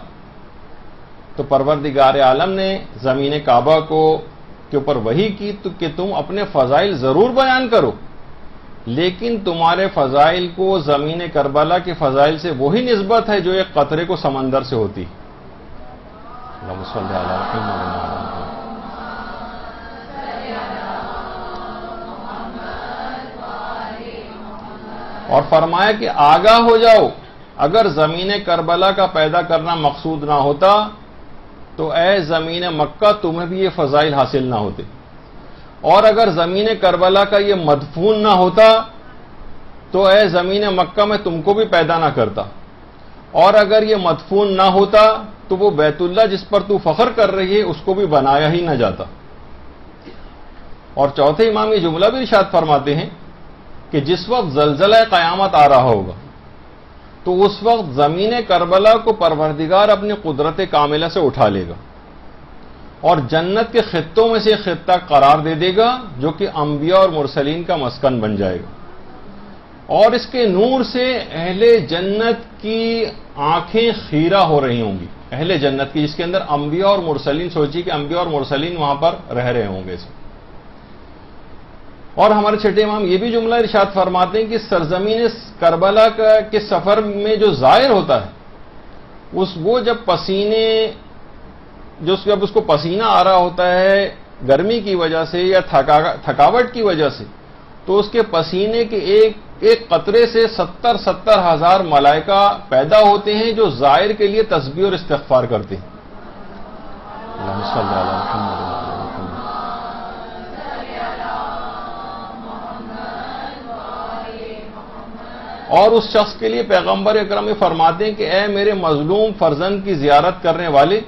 [SPEAKER 2] تو پروردگار عالم نے زمین کعبہ کے اوپر وحی کی تو کہ تم اپنے فضائل ضرور بیان کرو، لیکن تمہارے فضائل کو زمین کربلا کے فضائل سے وہی نسبت ہے جو ایک قطرے کو سمندر سے ہوتی. اللہم صلی علی محمد. اور فرمایا کہ آگاہ ہو جاؤ، اگر زمین کربلا کا پیدا کرنا مقصود نہ ہوتا تو اے زمین مکہ تمہیں بھی یہ فضائل حاصل نہ ہوتے، اور اگر زمین کربلا کا یہ مدفون نہ ہوتا تو اے زمین مکہ میں تم کو بھی پیدا نہ کرتا، اور اگر یہ مدفون نہ ہوتا تو وہ بیت اللہ جس پر تو فخر کر رہی ہے اس کو بھی بنایا ہی نہ جاتا. اور چوتھے امام یہ جملہ بھی ارشاد فرماتے ہیں کہ جس وقت زلزلہ قیامت آ رہا ہوگا تو اس وقت زمین کربلا کو پروردگار اپنی قدرت کاملہ سے اٹھا لے گا اور جنت کے خطوں میں سے ایک خطہ قرار دے دے گا جو کہ انبیاء اور مرسلین کا مسکن بن جائے گا، اور اس کے نور سے اہل جنت کی آنکھیں خیرہ ہو رہی ہوں گی. اہل جنت کی جس کے اندر انبیاء اور مرسلین، سوچی کہ انبیاء اور مرسلین وہاں پر رہ رہے ہوں گے. اور ہمارے چھٹے امام یہ بھی جملہ ارشاد فرماتے ہیں کہ سرزمین کربلا کے سفر میں جو زائر ہوتا ہے وہ جب جب اس کو پسینہ آ رہا ہوتا ہے گرمی کی وجہ سے یا تھکاوٹ کی وجہ سے، تو اس کے پسینے کے ایک قطرے سے 70 ہزار ملائکہ پیدا ہوتے ہیں جو زائر کے لیے تسبیح اور استغفار کرتے ہیں. اللہم صلی علی محمد. اور اس شخص کے لیے پیغمبر اکرم فرماتے ہیں کہ اے میرے مظلوم فرزند کی زیارت کرنے والے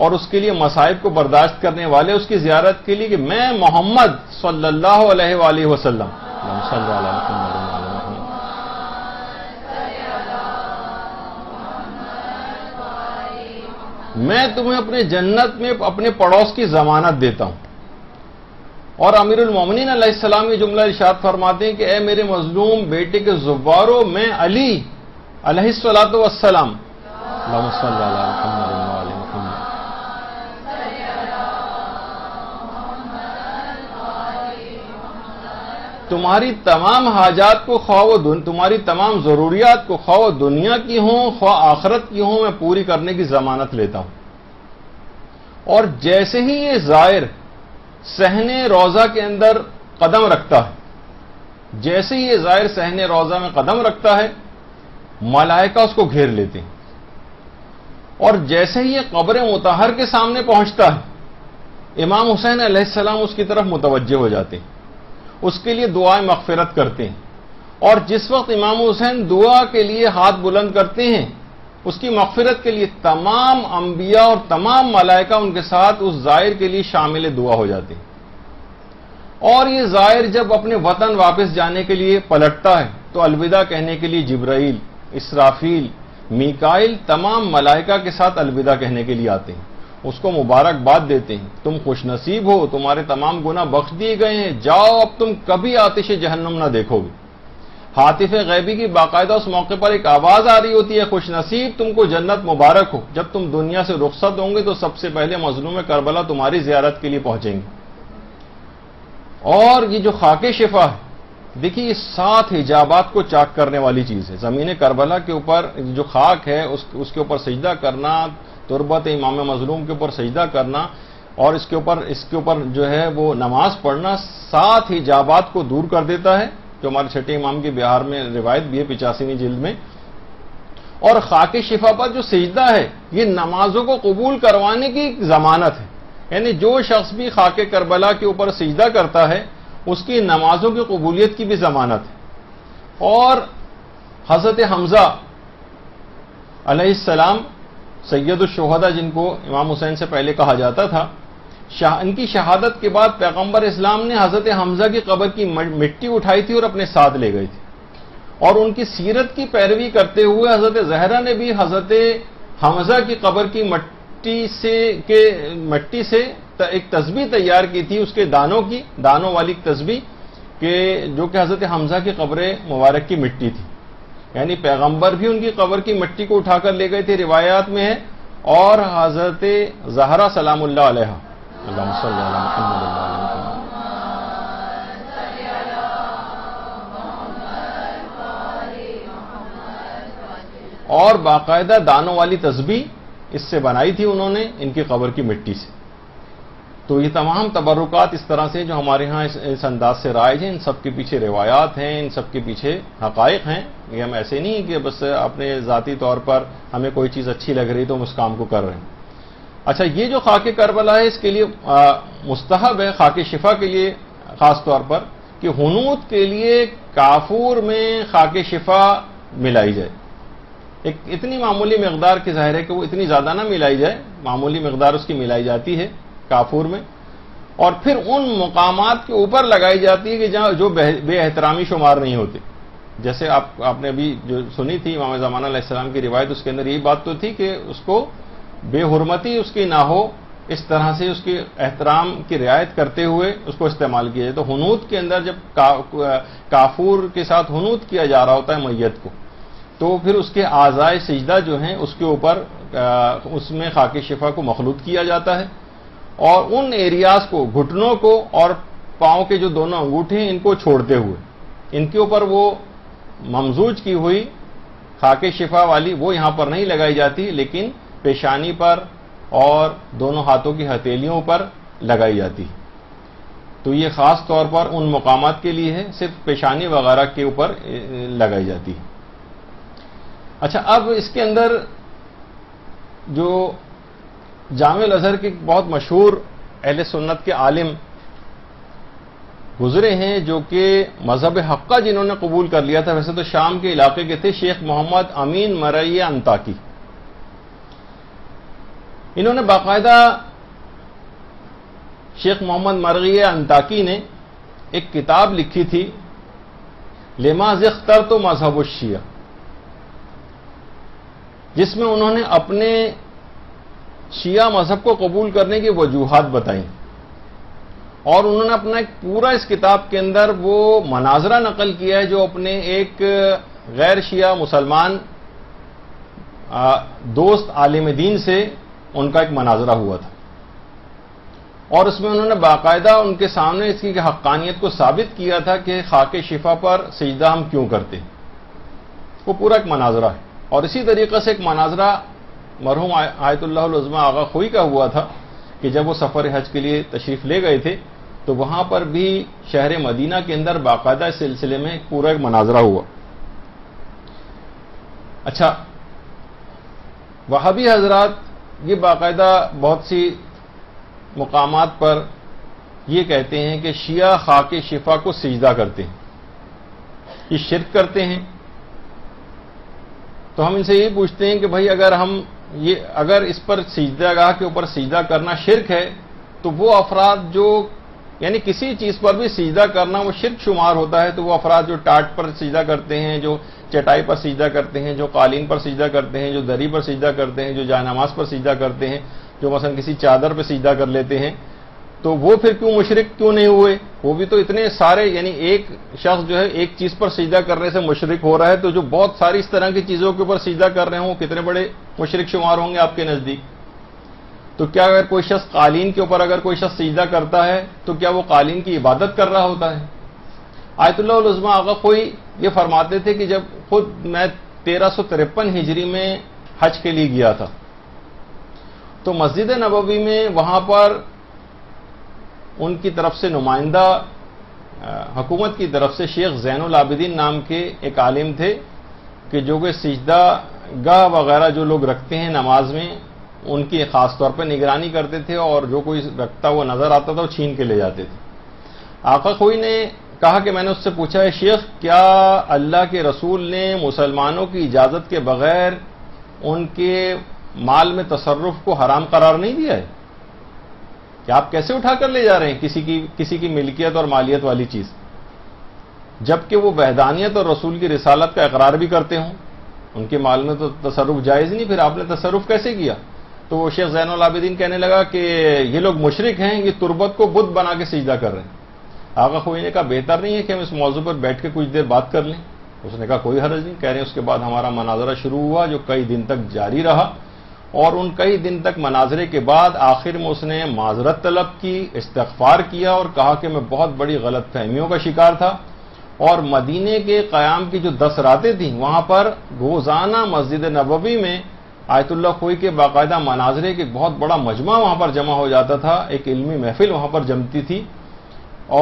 [SPEAKER 2] اور اس کے لیے مصائب کو برداشت کرنے والے، اس کی زیارت کے لیے کہ میں محمد صلی اللہ علیہ وآلہ وسلم صلی اللہ علیہ میں تمہیں اپنے جنت میں اپنے پڑوس کی ضمانت دیتا ہوں. اور امیر المومنین علیہ السلام یہ جملہ ارشاد فرماتے ہیں کہ اے میرے مظلوم بیٹے کے زواروں، میں علی علیہ الصلوۃ والسلام اللہم صلی علی محمد وآل محمد تمہاری تمام حاجات کو تمہاری تمام ضروریات کو خواہ دنیا کی ہوں خواہ آخرت کی ہوں میں پوری کرنے کی ضمانت لیتا ہوں. اور جیسے ہی یہ زائر صحن روضہ کے اندر قدم رکھتا ہے، جیسے ہی یہ زائر صحن روضہ میں قدم رکھتا ہے ملائکہ اس کو گھیر لیتے ہیں، اور جیسے ہی یہ قبر مطہر کے سامنے پہنچتا ہے امام حسین علیہ السلام اس کی طرف متوجہ ہو جاتے ہیں، اس کے لیے دعائیں مغفرت کرتے ہیں. اور جس وقت امام حسین دعا کے لیے ہاتھ بلند کرتے ہیں اس کی مغفرت کے لیے تمام انبیاء اور تمام ملائکہ ان کے ساتھ اس زائر کے لیے شامل دعا ہو جاتے ہیں. اور یہ زائر جب اپنے وطن واپس جانے کے لیے پلٹتا ہے تو الوداع کہنے کے لیے جبرائیل، اسرافیل، میکائیل تمام ملائکہ کے ساتھ الوداع کہنے کے لیے آتے ہیں، اس کو مبارکباد دیتے ہیں، تم خوش نصیب ہو، تمہارے تمام گناہ بخش دیے گئے ہیں، جاؤ اب تم کبھی آتش جہنم نہ دیکھو گے. ہاتف غیبی کی باقاعدہ اس موقع پر ایک آواز آ رہی ہوتی ہے، خوش نصیب تم کو جنت مبارک ہو، جب تم دنیا سے رخصت ہوں گے تو سب سے پہلے مظلوم کربلا تمہاری زیارت کے لیے پہنچیں گے. اور یہ جو خاک شفا ہے دیکھیے یہ 7 حجابات کو چاک کرنے والی چیز ہے. زمین کربلا کے اوپر جو خاک ہے اس کے اوپر سجدہ کرنا، تربت امام مظلوم کے اوپر سجدہ کرنا اور اس کے اوپر جو ہے وہ نماز پڑھنا 7 حجابات کو دور کر دیتا ہے، جو ہمارے چھٹے امام کے بہار میں روایت بھی ہے 85ویں جلد میں. اور خاک شفا پر جو سجدہ ہے یہ نمازوں کو قبول کروانے کی ضمانت ہے، یعنی جو شخص بھی خاک کربلا کے اوپر سجدہ کرتا ہے اس کی نمازوں کی قبولیت کی بھی ضمانت ہے. اور حضرت حمزہ علیہ السلام سید الشہداء جن کو امام حسین سے پہلے کہا جاتا تھا، ان کی شہادت کے بعد پیغمبر اسلام نے حضرت حمزہ کی قبر کی مٹی اٹھائی تھی اور اپنے ساتھ لے گئی تھی. اور ان کی سیرت کی پیروی کرتے ہوئے حضرت زہرا نے بھی حضرت حمزہ کی قبر کی مٹی سے ایک تسبیح تیار کی تھی، اس کے دانوں والی تسبیح جو کہ حضرت حمزہ کی قبر مبارک کی مٹی تھی. یعنی پیغمبر بھی ان کی قبر کی مٹی کو اٹھا کر لے گئے تھے، روایات میں ہے. اور حضرت زہرا سلام اللہ علیہ اللہم صلی علی محمد اور باقاعدہ دانوں والی تسبیح اس سے بنائی تھی انہوں نے ان کی قبر کی مٹی سے. تو یہ تمام تبرکات اس طرح سے جو ہمارے ہاں اس انداز سے رائج ہیں، ان سب کے پیچھے روایات ہیں، ان سب کے پیچھے حقائق ہیں. یہ ہم ایسے نہیں کہ بس اپنے ذاتی طور پر ہمیں کوئی چیز اچھی لگ رہی تو ہم اس کام کو کر رہے ہیں. اچھا، یہ جو خاک کربلا ہے اس کے لیے مستحب ہے، خاک شفا کے لیے خاص طور پر، کہ حنوط کے لیے کافور میں خاک شفا ملائی جائے. ایک اتنی معمولی مقدار کی ظاہر ہے کہ وہ اتنی زیادہ نہ ملائی جائے، معمولی مقدار اس کی ملائی جاتی ہے کافور میں، اور پھر ان مقامات کے اوپر لگائی جاتی ہے کہ جہاں جو بے احترامی شمار نہیں ہوتے. جیسے آپ نے ابھی جو سنی تھی امام زمانہ علیہ السلام کی روایت، اس کے اندر یہی بات تو تھی کہ اس کو بے حرمتی اس کی نہ ہو، اس طرح سے اس کے احترام کی رعایت کرتے ہوئے اس کو استعمال کیا جائے. تو حنوط کے اندر جب کافور کے ساتھ حنوط کیا جا رہا ہوتا ہے میت کو، تو پھر اس کے اعضائے سجدہ جو ہیں اس کے اوپر اس میں خاک شفا کو مخلوط کیا جاتا ہے، اور ان ایریاز کو، گھٹنوں کو اور پاؤں کے جو دونوں انگوٹھے ہیں ان کو چھوڑتے ہوئے ان کے اوپر وہ ممزوج کی ہوئی خاک شفا والی وہ یہاں پر نہیں لگائی جاتی، لیکن پیشانی پر اور دونوں ہاتھوں کی ہتھیلیوں پر لگائی جاتی. تو یہ خاص طور پر ان مقامات کے لیے ہے، صرف پیشانی وغیرہ کے اوپر لگائی جاتی ہے. اچھا، اب اس کے اندر جو جامع الازہر کے بہت مشہور اہل سنت کے عالم گزرے ہیں، جو کہ مذہب حقہ جنہوں نے قبول کر لیا تھا، ویسے تو شام کے علاقے کے تھے، شیخ محمد امین مرعی انطاکی. انہوں نے باقاعدہ شیخ محمد مرعی انطاکی نے ایک کتاب لکھی تھی، لما اخترت مذہب الشیعہ، جس میں انہوں نے اپنے شیعہ مذہب کو قبول کرنے کی وجوہات بتائیں، اور انہوں نے اپنا ایک پورا اس کتاب کے اندر وہ مناظرہ نقل کیا ہے جو اپنے ایک غیر شیعہ مسلمان دوست عالم دین سے ان کا ایک مناظرہ ہوا تھا، اور اس میں انہوں نے باقاعدہ ان کے سامنے اس کی حقانیت کو ثابت کیا تھا کہ خاک شفا پر سجدہ ہم کیوں کرتے ہیں. وہ پورا ایک مناظرہ ہے. اور اسی طریقے سے ایک مناظرہ مرحوم آیت اللہ العظمی آغا خوئی کا ہوا تھا کہ جب وہ سفر حج کے لیے تشریف لے گئے تھے تو وہاں پر بھی شہر مدینہ کے اندر باقاعدہ اس سلسلے میں پورا ایک مناظرہ ہوا. اچھا، وہابی حضرات یہ باقاعدہ بہت سی مقامات پر یہ کہتے ہیں کہ شیعہ خاک شفا کو سجدہ کرتے ہیں، یہ شرک کرتے ہیں. تو ہم ان سے یہ پوچھتے ہیں کہ بھائی اگر اس پر سجدہ گاہ کے اوپر سجدہ کرنا شرک ہے تو وہ افراد جو یعنی کسی چیز پر بھی سجدہ کرنا وہ شرک شمار ہوتا ہے، تو وہ افراد جو ٹاٹ پر سجدہ کرتے ہیں، جو چٹائی پر سجدہ کرتے ہیں، جو قالین پر سجدہ کرتے ہیں، جو دری پر سجدہ کرتے ہیں، جو جائے نماز پر سجدہ کرتے ہیں، جو مثلا کسی چادر پہ سجدہ کر لیتے ہیں، تو وہ پھر کیوں مشرک کیوں نہیں ہوئے؟ وہ بھی تو اتنے سارے، یعنی ایک شخص جو ہے ایک چیز پر سجدہ کرنے سے مشرک ہو رہا ہے، تو جو بہت ساری اس طرح کی چیزوں کے اوپر سجدہ کر رہے ہوں وہ کتنے بڑے مشرک شمار ہوں گے آپ کے نزدیک؟ تو کیا اگر کوئی شخص قالین کے اوپر اگر کوئی شخص سجدہ کرتا ہے تو کیا وہ قالین کی عبادت کر رہا ہوتا ہے؟ آیت اللہ العظمی آغا کوئی یہ فرماتے تھے کہ جب خود میں 1353 ہجری میں حج کے لیے گیا تھا تو مسجد نبوی میں وہاں پر ان کی طرف سے نمائندہ حکومت کی طرف سے شیخ زین العابدین نام کے ایک عالم تھے کہ جو کہ سجدہ گاہ وغیرہ جو لوگ رکھتے ہیں نماز میں ان کی خاص طور پر نگرانی کرتے تھے، اور جو کوئی رکھتا وہ نظر آتا تھا وہ چھین کے لے جاتے تھے. آقا خوئی نے کہا کہ میں نے اس سے پوچھا ہے شیخ، کیا اللہ کے رسول نے مسلمانوں کی اجازت کے بغیر ان کے مال میں تصرف کو حرام قرار نہیں دیا ہے؟ کہ آپ کیسے اٹھا کر لے جا رہے ہیں کسی کی ملکیت اور مالیت والی چیز، جبکہ وہ وحدانیت اور رسول کی رسالت کا اقرار بھی کرتے ہوں؟ ان کے مال میں تو تصرف جائز نہیں، پھر آپ نے تصرف کیسے کیا؟ تو وہ شیخ زین العابدین کہنے لگا کہ یہ لوگ مشرک ہیں، یہ تربت کو بت بنا کے سجدہ کر رہے ہیں. آقا خوئی نے کہا بہتر نہیں ہے کہ ہم اس موضوع پر بیٹھ کے کچھ دیر بات کر لیں؟ اس نے کہا کوئی حرج نہیں. کہہ رہے ہیں اس کے بعد ہمارا مناظرہ شروع ہوا جو کئی دن تک جاری رہا، اور ان کئی دن تک مناظرے کے بعد آخر میں اس نے معذرت طلب کی، استغفار کیا اور کہا کہ میں بہت بڑی غلط فہمیوں کا شکار تھا اور مدینے کے قیام کی جو 10 راتیں تھیں وہاں پر روزانہ مسجد نبوی میں آیت اللہ خوئی کے باقاعدہ مناظرے کے بہت بڑا مجمع وہاں پر جمع ہو جاتا تھا، ایک علمی محفل وہاں پر جمتی تھی،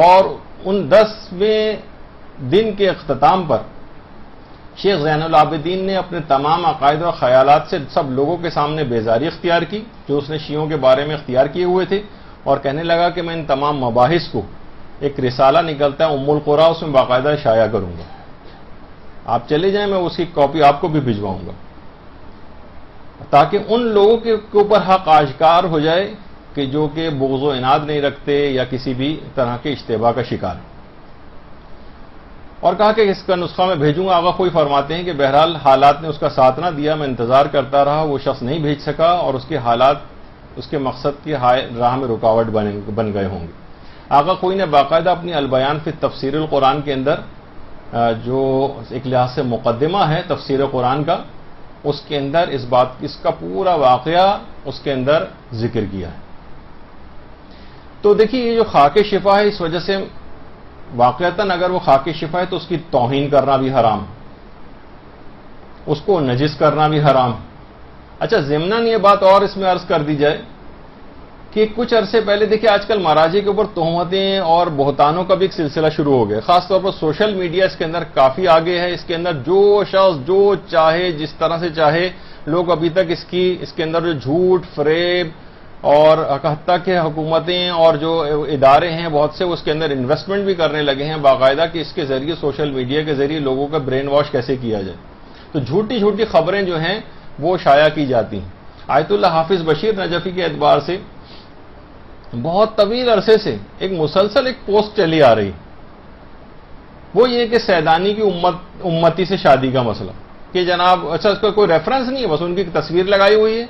[SPEAKER 2] اور ان 10ویں دن کے اختتام پر شیخ زین العابدین نے اپنے تمام عقائد اور خیالات سے سب لوگوں کے سامنے بیزاری اختیار کی جو اس نے شیعوں کے بارے میں اختیار کیے ہوئے تھے، اور کہنے لگا کہ میں ان تمام مباحث کو ایک رسالہ نکلتا ہے ام القرا، اس میں باقاعدہ شائع کروں گا، آپ چلے جائیں، میں اس کی کاپی آپ کو بھی بھجواؤں گا، تاکہ ان لوگوں کے اوپر حق آشکار ہو جائے کہ جو کہ بغض و عناد نہیں رکھتے یا کسی بھی طرح کے اشتباہ کا شکار ہیں۔ اور کہا کہ اس کا نسخہ میں بھیجوں گا۔ آغا خوئی فرماتے ہیں کہ بہرحال حالات نے اس کا ساتھ نہ دیا، میں انتظار کرتا رہا، وہ شخص نہیں بھیج سکا اور اس کے حالات اس کے مقصد کی راہ میں رکاوٹ بن گئے ہوں گے۔ آغا خوئی نے باقاعدہ اپنی البیان فی تفسیر القرآن کے اندر جو ایک لحاظ سے مقدمہ ہے تفسیر قرآن کا، اس کے اندر اس کا پورا واقعہ اس کے اندر ذکر کیا ہے۔ تو دیکھیے یہ جو خاک شفا ہے، اس وجہ سے واقعتاً اگر وہ خاک شفا ہے تو اس کی توہین کرنا بھی حرام، اس کو نجس کرنا بھی حرام۔ اچھا ضمناً یہ بات اور اس میں عرض کر دی جائے کہ کچھ عرصے پہلے دیکھیں آج کل مراجع کے اوپر تہمتیں اور بہتانوں کا بھی ایک سلسلہ شروع ہو گیا، خاص طور پر سوشل میڈیا اس کے اندر کافی آگے ہے۔ اس کے اندر جو شخص جو چاہے جس طرح سے چاہے، لوگ ابھی تک اس کے اندر جو جھوٹ فریب اور حتیٰ کہ حکومتیں اور جو ادارے ہیں بہت سے اس کے اندر انویسٹمنٹ بھی کرنے لگے ہیں باقاعدہ کہ اس کے ذریعے سوشل میڈیا کے ذریعے لوگوں کا برین واش کیسے کیا جائے، تو جھوٹی جھوٹی خبریں جو ہیں وہ شائع کی جاتی ہیں۔ آیت اللہ حافظ بشیر نجفی کے اعتبار سے بہت طویل عرصے سے ایک مسلسل ایک پوسٹ چلی آ رہی، وہ یہ کہ سیدانی کی امتی سے شادی کا مسئلہ کہ جناب اچھا اس کا کوئی ریفرنس نہیں ہے، بس ان کی تصویر لگائی ہوئی ہے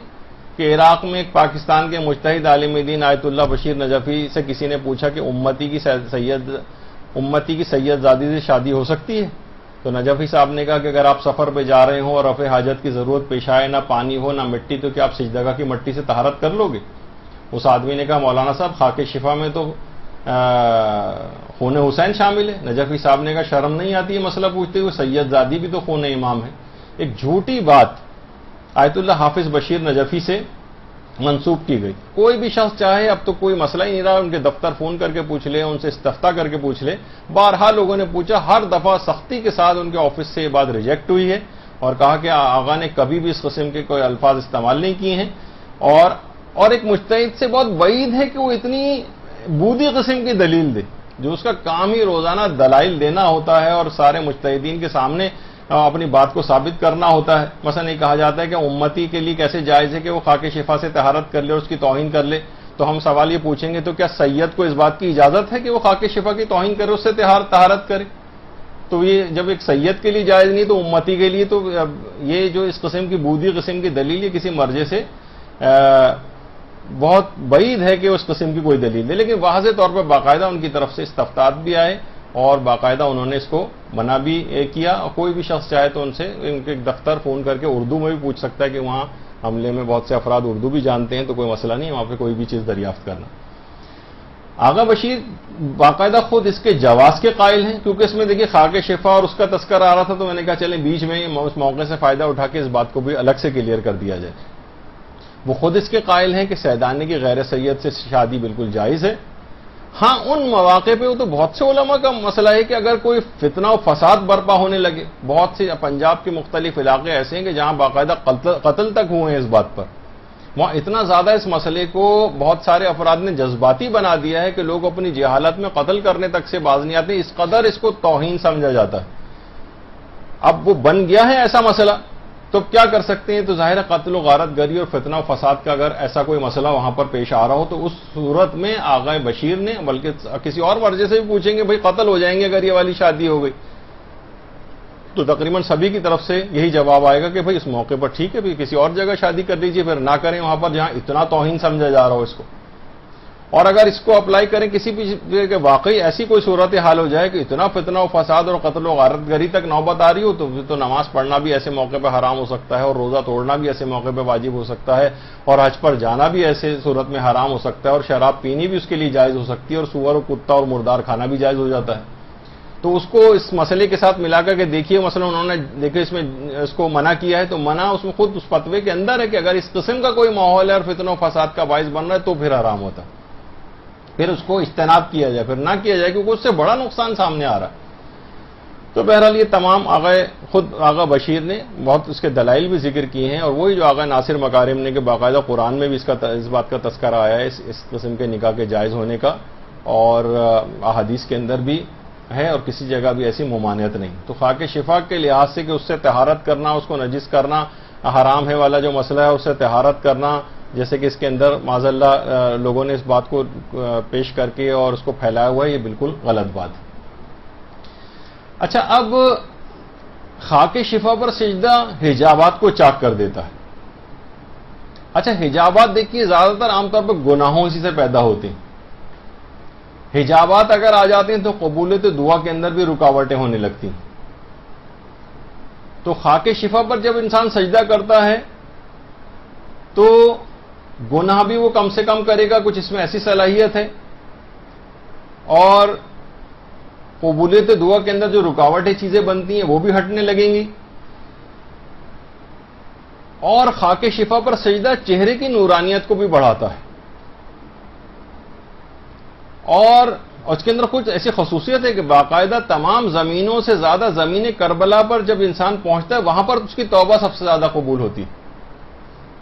[SPEAKER 2] کہ عراق میں ایک پاکستان کے مجتہد عالم دین آیت اللہ بشیر نجفی سے کسی نے پوچھا کہ امتی کی سید زادی سے شادی ہو سکتی ہے، تو نجفی صاحب نے کہا کہ اگر آپ سفر پہ جا رہے ہوں اور رفع حاجت کی ضرورت پیش آئے، نہ پانی ہو نہ مٹی، تو کیا آپ سجدگاہ کی مٹی سے طہارت کر لو گے؟ اس آدمی نے کہا مولانا صاحب خاک شفا میں تو خون حسین شامل ہے۔ نجفی صاحب نے کہا شرم نہیں آتی ہے مسئلہ پوچھتے ہوئے، سید زادی بھی تو خون امام ہے۔ ایک جھوٹی بات آیت اللہ حافظ بشیر نجفی سے منسوب کی گئی۔ کوئی بھی شخص چاہے، اب تو کوئی مسئلہ ہی نہیں رہا، ان کے دفتر فون کر کے پوچھ لے، ان سے استفتاء کر کے پوچھ لے، بارہا لوگوں نے پوچھا، ہر دفعہ سختی کے ساتھ ان کے آفس سے یہ بات ریجیکٹ ہوئی ہے اور کہا کہ آغا نے کبھی بھی اس قسم کے کوئی الفاظ استعمال نہیں کیے ہیں، اور ایک مجتہد سے بہت بعید ہے کہ وہ اتنی بودی قسم کی دلیل دے، جو اس کا کام ہی روزانہ دلائل دینا ہوتا ہے اور سارے مجتہدین کے سامنے اپنی بات کو ثابت کرنا ہوتا ہے۔ مثلا یہ کہا جاتا ہے کہ امتی کے لیے کیسے جائز ہے کہ وہ خاک شفا سے طہارت کر لے اور اس کی توہین کر لے، تو ہم سوال یہ پوچھیں گے تو کیا سید کو اس بات کی اجازت ہے کہ وہ خاک شفا کی توہین کرے، اس سے طہارت کرے؟ تو یہ جب ایک سید کے لیے جائز نہیں تو امتی کے لیے، تو یہ جو اس قسم کی بودی قسم کی دلیل یہ کسی مرجع سے بہت بعید ہے کہ اس قسم کی کوئی دلیل دے، لیکن واضح طور پر باقاعدہ ان کی طرف سے استفتاءات بھی آئے اور باقاعدہ انہوں نے اس کو منع بھی کیا۔ کوئی بھی شخص چاہے تو ان سے ان کے دفتر فون کر کے اردو میں بھی پوچھ سکتا ہے کہ وہاں عملے میں بہت سے افراد اردو بھی جانتے ہیں، تو کوئی مسئلہ نہیں ہے وہاں پہ کوئی بھی چیز دریافت کرنا۔ آغا بشیر باقاعدہ خود اس کے جواز کے قائل ہیں، کیونکہ اس میں دیکھیے خاک شفا اور اس کا تذکرہ آ رہا تھا، تو میں نے کہا چلیں بیچ میں اس موقع سے فائدہ اٹھا کے اس بات کو بھی الگ سے کلیئر کر دیا جائے۔ وہ خود اس کے قائل ہیں کہ سیدانی کی غیر سید سے شادی بالکل جائز ہے۔ ہاں ان مواقع پہ وہ تو بہت سے علماء کا مسئلہ ہے کہ اگر کوئی فتنہ و فساد برپا ہونے لگے، بہت سے پنجاب کے مختلف علاقے ایسے ہیں کہ جہاں باقاعدہ قتل تک ہوئے ہیں اس بات پر، وہاں اتنا زیادہ اس مسئلے کو بہت سارے افراد نے جذباتی بنا دیا ہے کہ لوگ اپنی جہالت میں قتل کرنے تک سے باز نہیں آتے، اس قدر اس کو توہین سمجھا جاتا ہے۔ اب وہ بن گیا ہے ایسا مسئلہ، تو کیا کر سکتے ہیں؟ تو ظاہر قتل و غارت گری اور فتنہ و فساد کا اگر ایسا کوئی مسئلہ وہاں پر پیش آ رہا ہو تو اس صورت میں آغا بشیر نے، بلکہ کسی اور مرجع سے بھی پوچھیں گے بھائی قتل ہو جائیں گے اگر یہ والی شادی ہو گئی، تو تقریباً سبھی کی طرف سے یہی جواب آئے گا کہ بھائی اس موقع پر ٹھیک ہے، کسی اور جگہ شادی کر لیجیے، پھر نہ کریں وہاں پر جہاں اتنا توہین سمجھا جا رہا ہو اس کو۔ اور اگر اس کو اپلائی کریں کسی بھی کہ واقعی ایسی کوئی صورت حال ہو جائے کہ اتنا فتنہ و فساد اور قتل و غارت گری تک نوبت آ رہی ہو، تو نماز پڑھنا بھی ایسے موقع پہ حرام ہو سکتا ہے، اور روزہ توڑنا بھی ایسے موقع پہ واجب ہو سکتا ہے، اور حج پر جانا بھی ایسے صورت میں حرام ہو سکتا ہے، اور شراب پینی بھی اس کے لیے جائز ہو سکتی ہے، اور سور و کتا اور مردار کھانا بھی جائز ہو جاتا ہے۔ تو اس کو اس مسئلے کے ساتھ ملا کر کے دیکھیے، مثلا انہوں نے دیکھے اس میں اس کو منع کیا ہے، تو منع اس میں خود اس فتوے کے اندر ہے کہ اگر اس قسم کا کوئی ماحول ہے اور فتنہ و فساد کا باعث بن رہا ہے تو پھر حرام ہوتا، پھر اس کو اجتناب کیا جائے، پھر نہ کیا جائے، کیونکہ اس سے بڑا نقصان سامنے آ رہا ہے۔ تو بہرحال یہ تمام خود آغا بشیر نے بہت اس کے دلائل بھی ذکر کیے ہیں، اور وہی جو آغا ناصر مکارم نے کہ باقاعدہ قرآن میں بھی اس بات کا تذکرہ آیا ہے اس قسم کے نکاح کے جائز ہونے کا، اور احادیث کے اندر بھی ہے، اور کسی جگہ بھی ایسی ممانعت نہیں۔ تو خاک شفا کے لحاظ سے کہ اس سے طہارت کرنا، اس کو نجس کرنا حرام ہے والا جو مسئلہ ہے، اس سے طہارت کرنا، جیسے کہ اس کے اندر معاذ اللہ لوگوں نے اس بات کو پیش کر کے اور اس کو پھیلایا ہوا ہے، یہ بالکل غلط بات ہے۔ اچھا، اب خاک شفا پر سجدہ حجابات کو چاک کر دیتا ہے۔ اچھا، حجابات دیکھیے زیادہ تر عام طور پر گناہوں اسی سے پیدا ہوتے ہیں۔ حجابات اگر آ جاتے ہیں تو قبولیت دعا کے اندر بھی رکاوٹیں ہونے لگتی ہیں۔ تو خاک شفا پر جب انسان سجدہ کرتا ہے تو گناہ بھی وہ کم سے کم کرے گا، کچھ اس میں ایسی صلاحیت ہے، اور قبولیت دعا کے اندر جو رکاوٹیں چیزیں بنتی ہیں وہ بھی ہٹنے لگیں گی، اور خاک شفا پر سجدہ چہرے کی نورانیت کو بھی بڑھاتا ہے، اور اس کے اندر کچھ ایسی خصوصیت ہے کہ باقاعدہ تمام زمینوں سے زیادہ زمین کربلا پر جب انسان پہنچتا ہے وہاں پر اس کی توبہ سب سے زیادہ قبول ہوتی ہے۔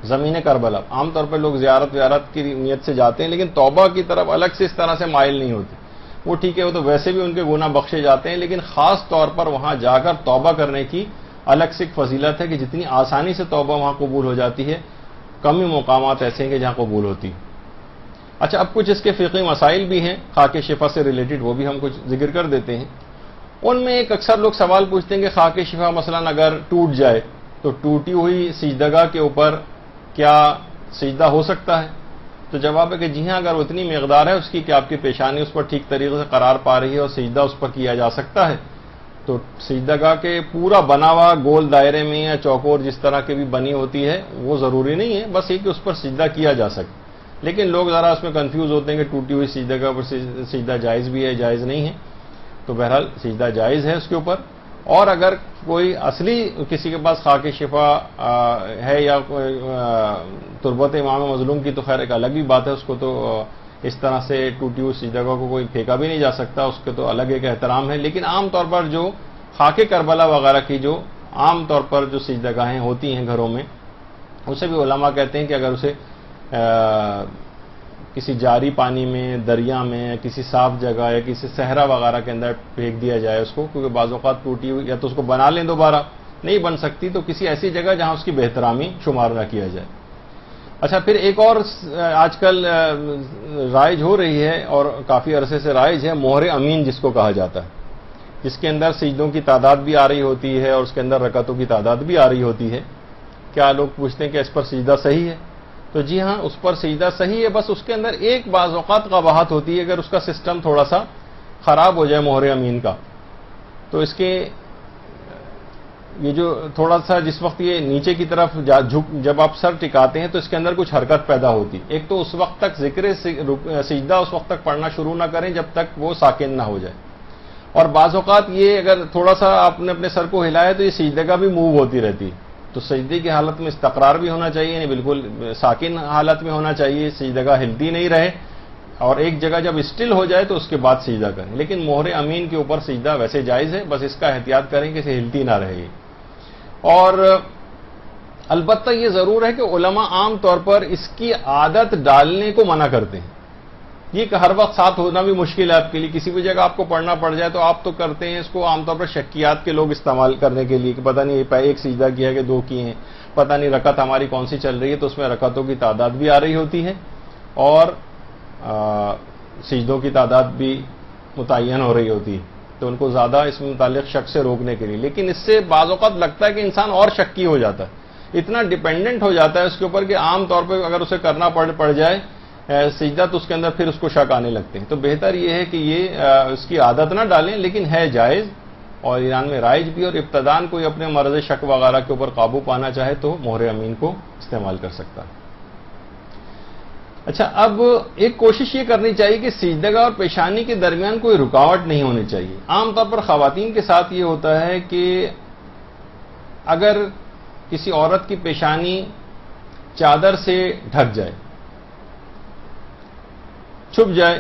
[SPEAKER 2] زمین کربلا عام طور پہ لوگ زیارت کی نیت سے جاتے ہیں، لیکن توبہ کی طرف الگ سے اس طرح سے مائل نہیں ہوتے۔ وہ ٹھیک ہے، وہ تو ویسے بھی ان کے گناہ بخشے جاتے ہیں، لیکن خاص طور پر وہاں جا کر توبہ کرنے کی الگ سے ایک فضیلت ہے کہ جتنی آسانی سے توبہ وہاں قبول ہو جاتی ہے، کم ہی مقامات ایسے ہیں کہ جہاں قبول ہوتی ہے۔ اچھا، اب کچھ اس کے فقہی مسائل بھی ہیں خاک شفا سے ریلیٹڈ، وہ بھی ہم کچھ ذکر کر دیتے ہیں۔ ان میں ایک اکثر لوگ سوال پوچھتے ہیں کہ خاک شفا مثلا اگر ٹوٹ جائے تو ٹوٹی ہوئی سجدگاہ کے اوپر کیا سجدہ ہو سکتا ہے؟ تو جواب ہے کہ جی ہاں، اگر اتنی مقدار ہے اس کی کہ آپ کی پیشانی اس پر ٹھیک طریقے سے قرار پا رہی ہے اور سجدہ اس پر کیا جا سکتا ہے، تو سجدگاہ کے پورا بنا ہوا گول دائرے میں یا چوکور جس طرح کی بھی بنی ہوتی ہے وہ ضروری نہیں ہے، بس یہ کہ اس پر سجدہ کیا جا سکے۔ لیکن لوگ ذرا اس میں کنفیوز ہوتے ہیں کہ ٹوٹی ہوئی سجدگاہ پر سجدہ جائز بھی ہے، جائز نہیں ہے۔ تو بہرحال سجدہ جائز ہے اس کے اوپر، اور اگر کوئی اصلی کسی کے پاس خاک شفا ہے یا تربت امام مظلوم کی، تو خیر ایک الگ ہی بات ہے، اس کو تو اس طرح سے ٹوٹی ہوئی سجدگاہ کو کوئی پھینکا بھی نہیں جا سکتا، اس کے تو الگ ایک احترام ہے۔ لیکن عام طور پر جو خاک کربلا وغیرہ کی جو عام طور پر جو سجدگاہیں ہوتی ہیں گھروں میں، اسے بھی علماء کہتے ہیں کہ اگر اسے کسی جاری پانی میں، دریا میں، کسی صاف جگہ یا کسی صحرا وغیرہ کے اندر پھینک دیا جائے اس کو، کیونکہ بعض اوقات ٹوٹی ہوئی یا تو اس کو بنا لیں دوبارہ، نہیں بن سکتی تو کسی ایسی جگہ جہاں اس کی بہترامی شمار نہ کیا جائے۔ اچھا، پھر ایک اور آج کل رائج ہو رہی ہے اور کافی عرصے سے رائج ہے، مہر امین جس کو کہا جاتا ہے، جس کے اندر سجدوں کی تعداد بھی آ رہی ہوتی ہے اور اس کے اندر رکعتوں کی تعداد بھی آ رہی ہوتی ہے۔ کیا لوگ پوچھتے ہیں کہ اس پر سجدہ صحیح ہے؟ تو جی ہاں، اس پر سجدہ صحیح ہے، بس اس کے اندر ایک بعض اوقات قباحت ہوتی ہے، اگر اس کا سسٹم تھوڑا سا خراب ہو جائے مہر امین کا، تو اس کے یہ جو تھوڑا سا جس وقت یہ نیچے کی طرف جب آپ سر ٹکاتے ہیں تو اس کے اندر کچھ حرکت پیدا ہوتی، ایک تو اس وقت تک ذکر سجدہ اس وقت تک پڑھنا شروع نہ کریں جب تک وہ ساکن نہ ہو جائے، اور بعض اوقات یہ اگر تھوڑا سا آپ نے اپنے سر کو ہلایا تو یہ سجدہ بھی موو ہوتی رہتی ہے، تو سجدے کی حالت میں استقرار بھی ہونا چاہیے، یعنی بالکل ساکن حالت میں ہونا چاہیے، سجدہ ہلتی نہیں رہے، اور ایک جگہ جب اسٹل ہو جائے تو اس کے بعد سجدہ کریں۔ لیکن مہر امین کے اوپر سجدہ ویسے جائز ہے، بس اس کا احتیاط کریں کہ اسے ہلتی نہ رہے گی۔ اور البتہ یہ ضرور ہے کہ علماء عام طور پر اس کی عادت ڈالنے کو منع کرتے ہیں، یہ کہ ہر وقت ساتھ ہونا بھی مشکل ہے آپ کے لیے، کسی بھی جگہ آپ کو پڑھنا پڑ جائے تو آپ تو کرتے ہیں اس کو عام طور پر شکیات کے لوگ استعمال کرنے کے لیے کہ پتہ نہیں ایک سجدہ کیا کہ دو کیے ہیں، پتہ نہیں رکعت ہماری کون سی چل رہی ہے، تو اس میں رکعتوں کی تعداد بھی آ رہی ہوتی ہے اور سجدوں کی تعداد بھی متعین ہو رہی ہوتی ہے، تو ان کو زیادہ اس میں متعلق شک سے روکنے کے لیے۔ لیکن اس سے بعض اوقات لگتا ہے کہ انسان اور شکی ہو جاتا ہے، اتنا ڈیپینڈنٹ ہو جاتا ہے اس کے اوپر کہ عام طور پہ اگر اسے کرنا پڑ جائے سجدہ تو اس کے اندر پھر اس کو شک آنے لگتے ہیں۔ تو بہتر یہ ہے کہ یہ اس کی عادت نہ ڈالیں، لیکن ہے جائز اور ایران میں رائج بھی، اور ابتدان کوئی اپنے مرض شک وغیرہ کے اوپر قابو پانا چاہے تو مہر امین کو استعمال کر سکتا ہے۔ اچھا، اب ایک کوشش یہ کرنی چاہیے کہ سجدگاہ اور پیشانی کے درمیان کوئی رکاوٹ نہیں ہونی چاہیے. عام طور پر خواتین کے ساتھ یہ ہوتا ہے کہ اگر کسی عورت کی پیشانی چادر سے ڈھک جائے، چھپ جائے،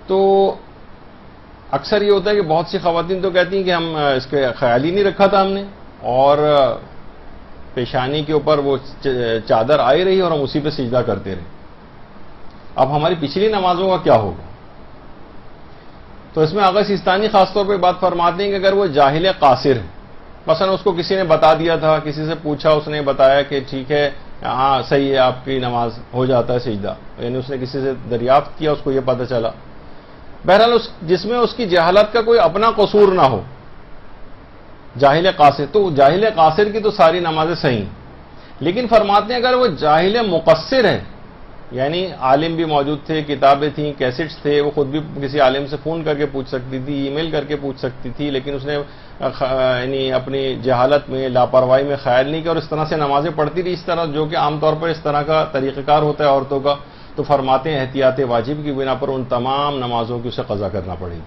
[SPEAKER 2] تو اکثر یہ ہوتا ہے کہ بہت سی خواتین تو کہتی ہیں کہ ہم اس کے خیال ہی نہیں رکھا تھا ہم نے، اور پیشانی کے اوپر وہ چادر آئی رہی اور ہم اسی پہ سجدہ کرتے رہے. اب ہماری پچھلی نمازوں کا کیا ہوگا؟ تو اس میں آغا سیستانی خاص طور پہ بات فرماتے ہیں کہ اگر وہ جاہل قاصر ہے، مثلا اس کو کسی نے بتا دیا تھا، کسی سے پوچھا، اس نے بتایا کہ ٹھیک ہے ہاں صحیح ہے آپ کی نماز ہو جاتا ہے سجدہ، یعنی اس نے کسی سے دریافت کیا، اس کو یہ پتہ چلا، بہرحال جس میں اس کی جہالت کا کوئی اپنا قصور نہ ہو، جاہل قاصر، تو جاہل قاصر کی تو ساری نمازیں صحیح. لیکن فرماتے ہیں اگر وہ جاہل مقصر ہے، یعنی عالم بھی موجود تھے، کتابیں تھیں، کیسٹس تھے، وہ خود بھی کسی عالم سے فون کر کے پوچھ سکتی تھی، ای میل کر کے پوچھ سکتی تھی، لیکن اس نے یعنی اپنی جہالت میں، لاپرواہی میں خیال نہیں کیا اور اس طرح سے نمازیں پڑھتی رہی، اس طرح جو کہ عام طور پر اس طرح کا طریقہ کار ہوتا ہے عورتوں کا. تو فرماتے ہیں احتیاط واجب کی بنا پر ان تمام نمازوں کی اسے قضا کرنا پڑے گی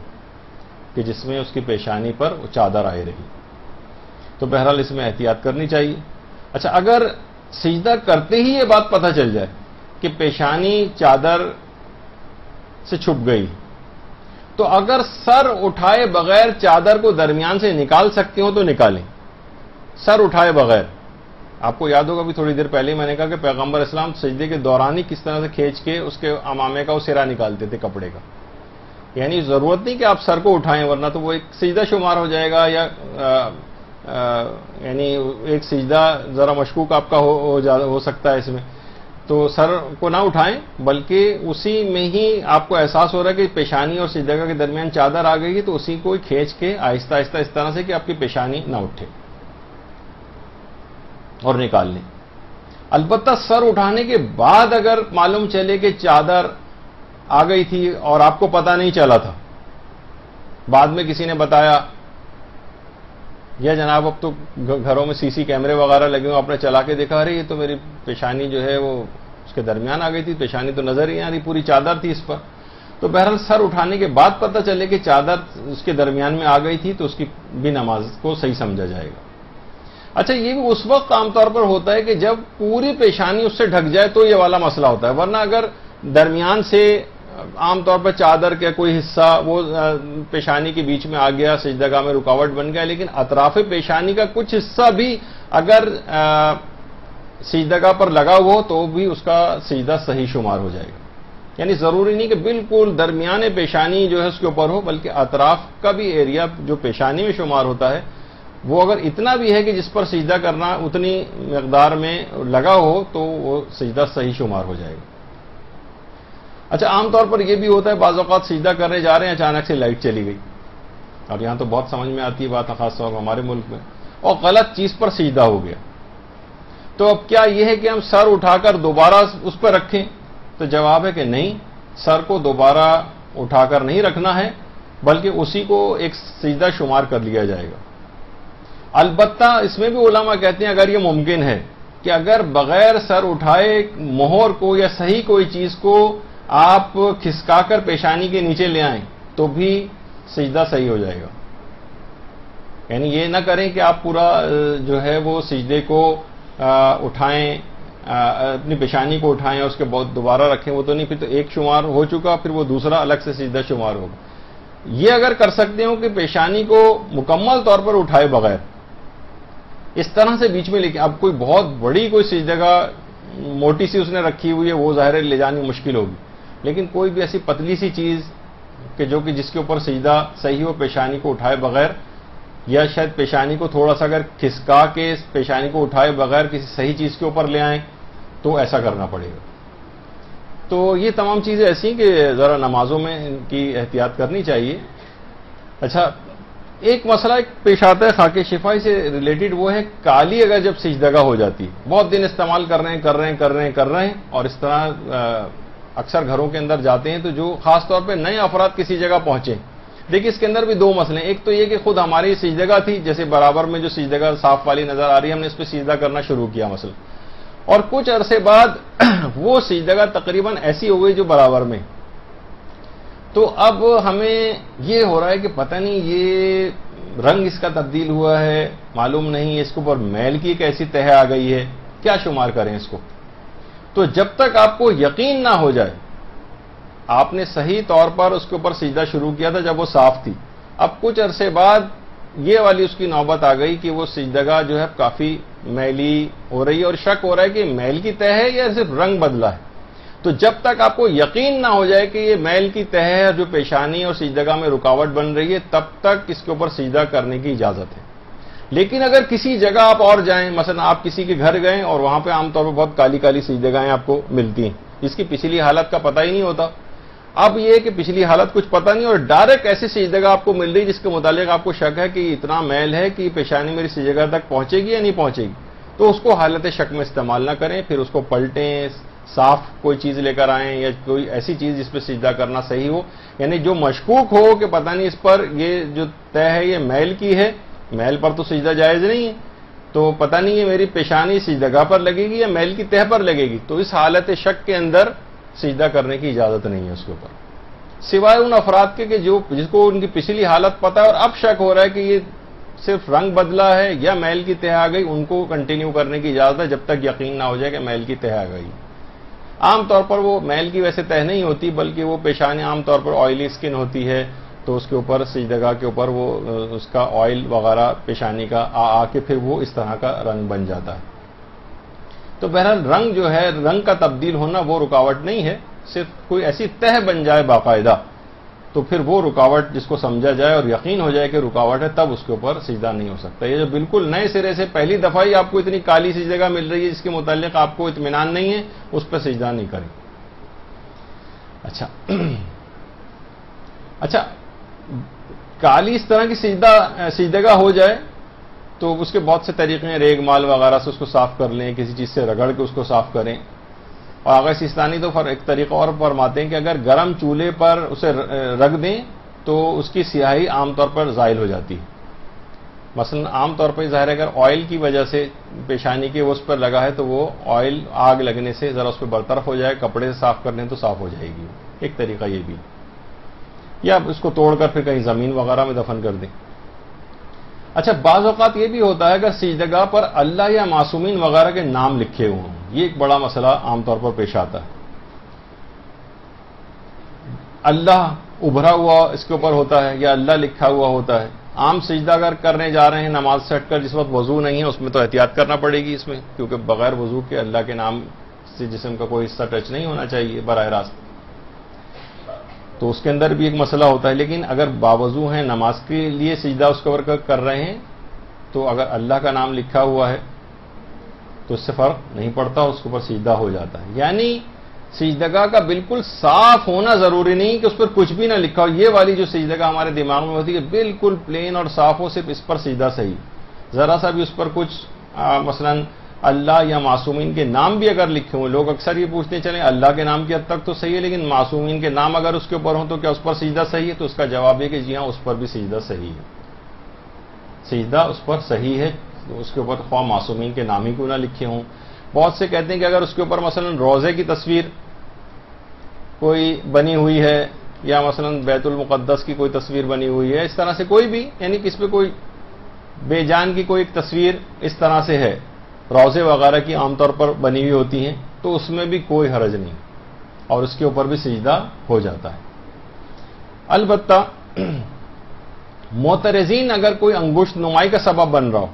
[SPEAKER 2] کہ جس میں اس کی پیشانی پر چادر آئے رہی. تو بہرحال اس میں احتیاط کرنی چاہیے. اچھا، اگر سجدہ کرتے ہی یہ بات پتہ چل جائے کہ پیشانی چادر سے چھپ گئی، تو اگر سر اٹھائے بغیر چادر کو درمیان سے نکال سکتے ہو تو نکالیں، سر اٹھائے بغیر. آپ کو یاد ہوگا بھی تھوڑی دیر پہلے میں نے کہا کہ پیغمبر اسلام سجدے کے دوران ہی کس طرح سے کھینچ کے اس کے امامے کا وہ سرا نکالتے تھے کپڑے کا. یعنی ضرورت نہیں کہ آپ سر کو اٹھائیں ورنہ تو وہ ایک سجدہ شمار ہو جائے گا، یا یعنی ایک سجدہ ذرا مشکوک آپ کا ہو سکتا ہے اس میں. تو سر کو نہ اٹھائیں، بلکہ اسی میں ہی آپ کو احساس ہو رہا ہے کہ پیشانی اور سجدگاہ کے درمیان چادر آ گئی ہے، تو اسی کو کھینچ کے آہستہ آہستہ اس طرح سے کہ آپ کی پیشانی نہ اٹھے اور نکال لیں. البتہ سر اٹھانے کے بعد اگر معلوم چلے کہ چادر آ گئی تھی اور آپ کو پتہ نہیں چلا تھا، بعد میں کسی نے بتایا، یا جناب اب تو گھروں میں سی سی کیمرے وغیرہ لگے ہوئے، آپ نے چلا کے دیکھا ارے یہ تو میری پیشانی جو ہے وہ اس کے درمیان آ گئی تھی، پیشانی تو نظر ہی نہیں آ رہی، پوری چادر تھی اس پر. تو بہرحال سر اٹھانے کے بعد پتہ چلے کہ چادر اس کے درمیان میں آ گئی تھی تو اس کی بھی نماز کو صحیح سمجھا جائے گا. اچھا، یہ بھی اس وقت عام طور پر ہوتا ہے کہ جب پوری پیشانی اس سے ڈھک جائے تو یہ والا مسئلہ ہوتا ہے، ورنہ اگر درمیان سے عام طور پر چادر کا کوئی حصہ وہ پیشانی کے بیچ میں آ گیا، سجدگاہ میں رکاوٹ بن گیا، لیکن اطراف پیشانی کا کچھ حصہ بھی اگر سجدگاہ پر لگا ہوا ہو تو بھی اس کا سجدہ صحیح شمار ہو جائے گا. یعنی ضروری نہیں کہ بالکل درمیان پیشانی جو ہے اس کے اوپر ہو، بلکہ اطراف کا بھی ایریا جو پیشانی میں شمار ہوتا ہے وہ اگر اتنا بھی ہے کہ جس پر سجدہ کرنا اتنی مقدار میں لگا ہو تو وہ سجدہ صحیح شمار ہو جائے گا. اچھا، عام طور پر یہ بھی ہوتا ہے بعض اوقات سجدہ کرنے جا رہے ہیں، اچانک سے لائٹ چلی گئی، اور یہاں تو بہت سمجھ میں آتی ہے بات خاص طور پر ہمارے ملک میں، اور غلط چیز پر سجدہ ہو گیا. تو اب کیا یہ ہے کہ ہم سر اٹھا کر دوبارہ اس پر رکھیں؟ تو جواب ہے کہ نہیں، سر کو دوبارہ اٹھا کر نہیں رکھنا ہے، بلکہ اسی کو ایک سجدہ شمار کر لیا جائے گا. البتہ اس میں بھی علماء کہتے ہیں اگر یہ ممکن ہے کہ اگر بغیر سر اٹھائے مہر کو یا صحیح کوئی چیز کو آپ کھسکا کر پیشانی کے نیچے لے آئیں تو بھی سجدہ صحیح ہو جائے گا. یعنی یہ نہ کریں کہ آپ پورا جو ہے وہ سجدے کو اٹھائیں، اپنی پیشانی کو اٹھائیں اور اس کے بعد دوبارہ رکھیں، وہ تو نہیں، پھر تو ایک شمار ہو چکا، پھر وہ دوسرا الگ سے سجدہ شمار ہوگا. یہ اگر کر سکتے ہو کہ پیشانی کو مکمل طور پر اٹھائے بغیر اس طرح سے بیچ میں لے کے، اب کوئی بہت بڑی کوئی سجدہ موٹی سی اس نے رکھی ہوئی ہے، وہ ظاہر لے جانی مشکل ہوگی، لیکن کوئی بھی ایسی پتلی سی چیز کہ جو کہ جس کے اوپر سجدہ صحیح ہو پیشانی کو اٹھائے بغیر، یا شاید پیشانی کو تھوڑا سا اگر کھسکا کے پیشانی کو اٹھائے بغیر کسی صحیح چیز کے اوپر لے آئیں تو ایسا کرنا پڑے گا. تو یہ تمام چیزیں ایسی ہیں کہ ذرا نمازوں میں ان کی احتیاط کرنی چاہیے. اچھا، ایک مسئلہ پیش آتا ہے خاکِ شفائی سے ریلیٹڈ، وہ ہے کالی اگر جب سجدگاہ ہو جاتی، بہت دن استعمال کر رہے ہیں اور اس طرح اکثر گھروں کے اندر جاتے ہیں، تو جو خاص طور پہ نئے افراد کسی جگہ پہنچے، دیکھیے اس کے اندر بھی دو مسئلے ہیں. ایک تو یہ کہ خود ہماری سجدگاہ تھی، جیسے برابر میں جو سجدگاہ صاف والی نظر آ رہی ہے، ہم نے اس پہ سجدہ کرنا شروع کیا مثلا، اور کچھ عرصے بعد وہ سجدہ تقریباً ایسی ہو گئی جو برابر میں. تو اب ہمیں یہ ہو رہا ہے کہ پتہ نہیں یہ رنگ اس کا تبدیل ہوا ہے، معلوم نہیں اس کے اوپر میل کی ایک ایسی تہ آ گئی ہے، کیا شمار کریں اس کو. تو جب تک آپ کو یقین نہ ہو جائے، آپ نے صحیح طور پر اس کے اوپر سجدہ شروع کیا تھا جب وہ صاف تھی، اب کچھ عرصے بعد یہ والی اس کی نوبت آ گئی کہ وہ سجدہ جو ہے کافی میلی ہو رہی ہے اور شک ہو رہا ہے کہ میل کی تہ ہے یا صرف رنگ بدلا ہے. تو جب تک آپ کو یقین نہ ہو جائے کہ یہ میل کی تہ ہے جو پیشانی اور سجدہ میں رکاوٹ بن رہی ہے، تب تک اس کے اوپر سجدہ کرنے کی اجازت ہے. لیکن اگر کسی جگہ آپ اور جائیں، مثلا آپ کسی کے گھر گئے اور وہاں پہ عام طور پر بہت کالی کالی سجدگاہیں آپ کو ملتی ہیں، اس کی پچھلی حالت کا پتہ ہی نہیں ہوتا. اب یہ کہ پچھلی حالت کچھ پتہ نہیں اور ڈائریکٹ ایسی سجدہ آپ کو مل رہی جس کے متعلق آپ کو شک ہے کہ اتنا میل ہے کہ پیشانی میری سجدہ تک پہنچے گی یا نہیں پہنچے گی، تو اس کو حالت شک میں استعمال نہ کریں، پھر اس کو پلٹیں، صاف کوئی چیز لے کر آئیں یا کوئی ایسی چیز جس پہ سجدہ کرنا صحیح ہو. یعنی جو مشکوک ہو کہ پتہ نہیں اس پر یہ جو تہ ہے یہ میل کی ہے، میل پر تو سجدہ جائز نہیں ہے، تو پتہ نہیں ہے میری پیشانی سجدہ پر لگے گی یا میل کی تہ پر لگے گی، تو اس حالت شک کے اندر سجدہ کرنے کی اجازت نہیں ہے اس کے اوپر، سوائے ان افراد کے کہ جس کو ان کی پچھلی حالت پتہ ہے اور اب شک ہو رہا ہے کہ یہ صرف رنگ بدلا ہے یا میل کی تہ آ گئی، ان کو کنٹینیو کرنے کی اجازت ہے جب تک یقین نہ ہو جائے کہ میل کی تہ آ گئی. عام طور پر وہ میل کی ویسے تہ نہیں ہوتی بلکہ وہ پیشانی عام طور پر آئلی اسکن ہوتی ہے، تو اس کے اوپر سجدہ کے اوپر وہ اس کا آئل وغیرہ پیشانی کا آ کے پھر وہ اس طرح کا رنگ بن جاتا ہے. تو بہرحال رنگ جو ہے، رنگ کا تبدیل ہونا وہ رکاوٹ نہیں ہے، صرف کوئی ایسی تہ بن جائے باقاعدہ تو پھر وہ رکاوٹ جس کو سمجھا جائے اور یقین ہو جائے کہ رکاوٹ ہے، تب اس کے اوپر سجدہ نہیں ہو سکتا. یہ جو بالکل نئے سرے سے پہلی دفعہ ہی آپ کو اتنی کالی سجدہ مل رہی ہے جس کے متعلق آپ کو اطمینان نہیں ہے، اس پہ سجدہ نہیں کریں. اچھا کالی اس طرح کی سجدہ ہو جائے تو اس کے بہت سے طریقے ہیں، ریگ مال وغیرہ سے اس کو صاف کر لیں، کسی چیز سے رگڑ کے اس کو صاف کریں. اور آغا سیستانی تو ایک طریقہ اور فرماتے ہیں کہ اگر گرم چولہے پر اسے رکھ دیں تو اس کی سیاہی عام طور پر زائل ہو جاتی ہے. مثلا عام طور پر ظاہر ہے اگر آئل کی وجہ سے پیشانی کے اس پر لگا ہے تو وہ آئل آگ لگنے سے ذرا اس پہ برطرف ہو جائے، کپڑے سے صاف کر لیں تو صاف ہو جائے گی. ایک طریقہ یہ بھی، یا اس کو توڑ کر پھر کہیں زمین وغیرہ میں دفن کر دیں. اچھا بعض اوقات یہ بھی ہوتا ہے اگر سجدہ پر اللہ یا معصومین وغیرہ کے نام لکھے ہوئے ہوں، یہ ایک بڑا مسئلہ عام طور پر پیش آتا ہے. اللہ ابھرا ہوا اس کے اوپر ہوتا ہے یا اللہ لکھا ہوا ہوتا ہے. عام سجدہ اگر کرنے جا رہے ہیں نماز سے ہٹ کر، جس وقت وضو نہیں ہے اس میں تو احتیاط کرنا پڑے گی اس میں، کیونکہ بغیر وضو کے اللہ کے نام سے جسم کا کوئی حصہ ٹچ نہیں ہونا چاہیے براہ راست، تو اس کے اندر بھی ایک مسئلہ ہوتا ہے. لیکن اگر باوضو ہیں نماز کے لیے سجدہ اس کے اوپر کر رہے ہیں تو اگر اللہ کا نام لکھا ہوا ہے تو اس سے فرق نہیں پڑتا، اس کے اوپر سجدہ ہو جاتا ہے. یعنی سجدہ کا بالکل صاف ہونا ضروری نہیں کہ اس پر کچھ بھی نہ لکھا ہو. یہ والی جو سجدہ ہمارے دماغ میں ہوتی ہے بالکل پلین اور صاف ہو، صرف اس پر سجدہ صحیح، ذرا سا بھی اس پر کچھ مثلا اللہ یا معصومین کے نام بھی اگر لکھے ہوں، لوگ اکثر یہ پوچھتے چلیں اللہ کے نام کی حد تک تو صحیح ہے لیکن معصومین کے نام اگر اس کے اوپر ہوں تو کیا اس پر سجدہ صحیح ہے؟ تو اس کا جواب ہے کہ جی ہاں، اس پر بھی سجدہ صحیح ہے، سجدہ اس پر صحیح ہے، اس کے اوپر خواہ معصومین کے نام ہی کیوں نہ لکھے ہوں. بہت سے کہتے ہیں کہ اگر اس کے اوپر مثلا روزے کی تصویر کوئی بنی ہوئی ہے یا مثلا بیت المقدس کی کوئی تصویر بنی ہوئی ہے، اس طرح سے کوئی بھی، یعنی کہ اس پہ کوئی بے جان کی کوئی ایک تصویر اس طرح سے ہے، روزے وغیرہ کی عام طور پر بنی ہوئی ہوتی ہیں، تو اس میں بھی کوئی حرج نہیں اور اس کے اوپر بھی سجدہ ہو جاتا ہے. البتہ معترضین اگر کوئی انگشت نمائی کا سبب بن رہا ہو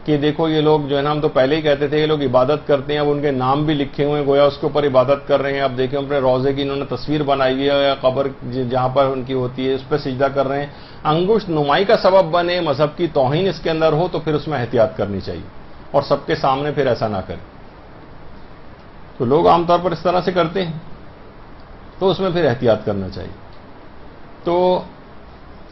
[SPEAKER 2] کہ دیکھو یہ لوگ جو ہے نا، ہم تو پہلے ہی کہتے تھے یہ لوگ عبادت کرتے ہیں، اب ان کے نام بھی لکھے ہوئے ہیں، گویا اس کے اوپر عبادت کر رہے ہیں، اب دیکھیں اپنے روزے کی انہوں نے تصویر بنائی ہوئی ہے یا قبر جہاں پر ان کی ہوتی ہے اس پہ سجدہ کر رہے ہیں، انگشت نمائی کا سبب بنے، مذہب کی توہین اس کے اندر ہو تو پھر اس میں احتیاط کرنی چاہیے اور سب کے سامنے پھر ایسا نہ کریں. تو لوگ عام طور پر اس طرح سے کرتے ہیں تو اس میں پھر احتیاط کرنا چاہیے. تو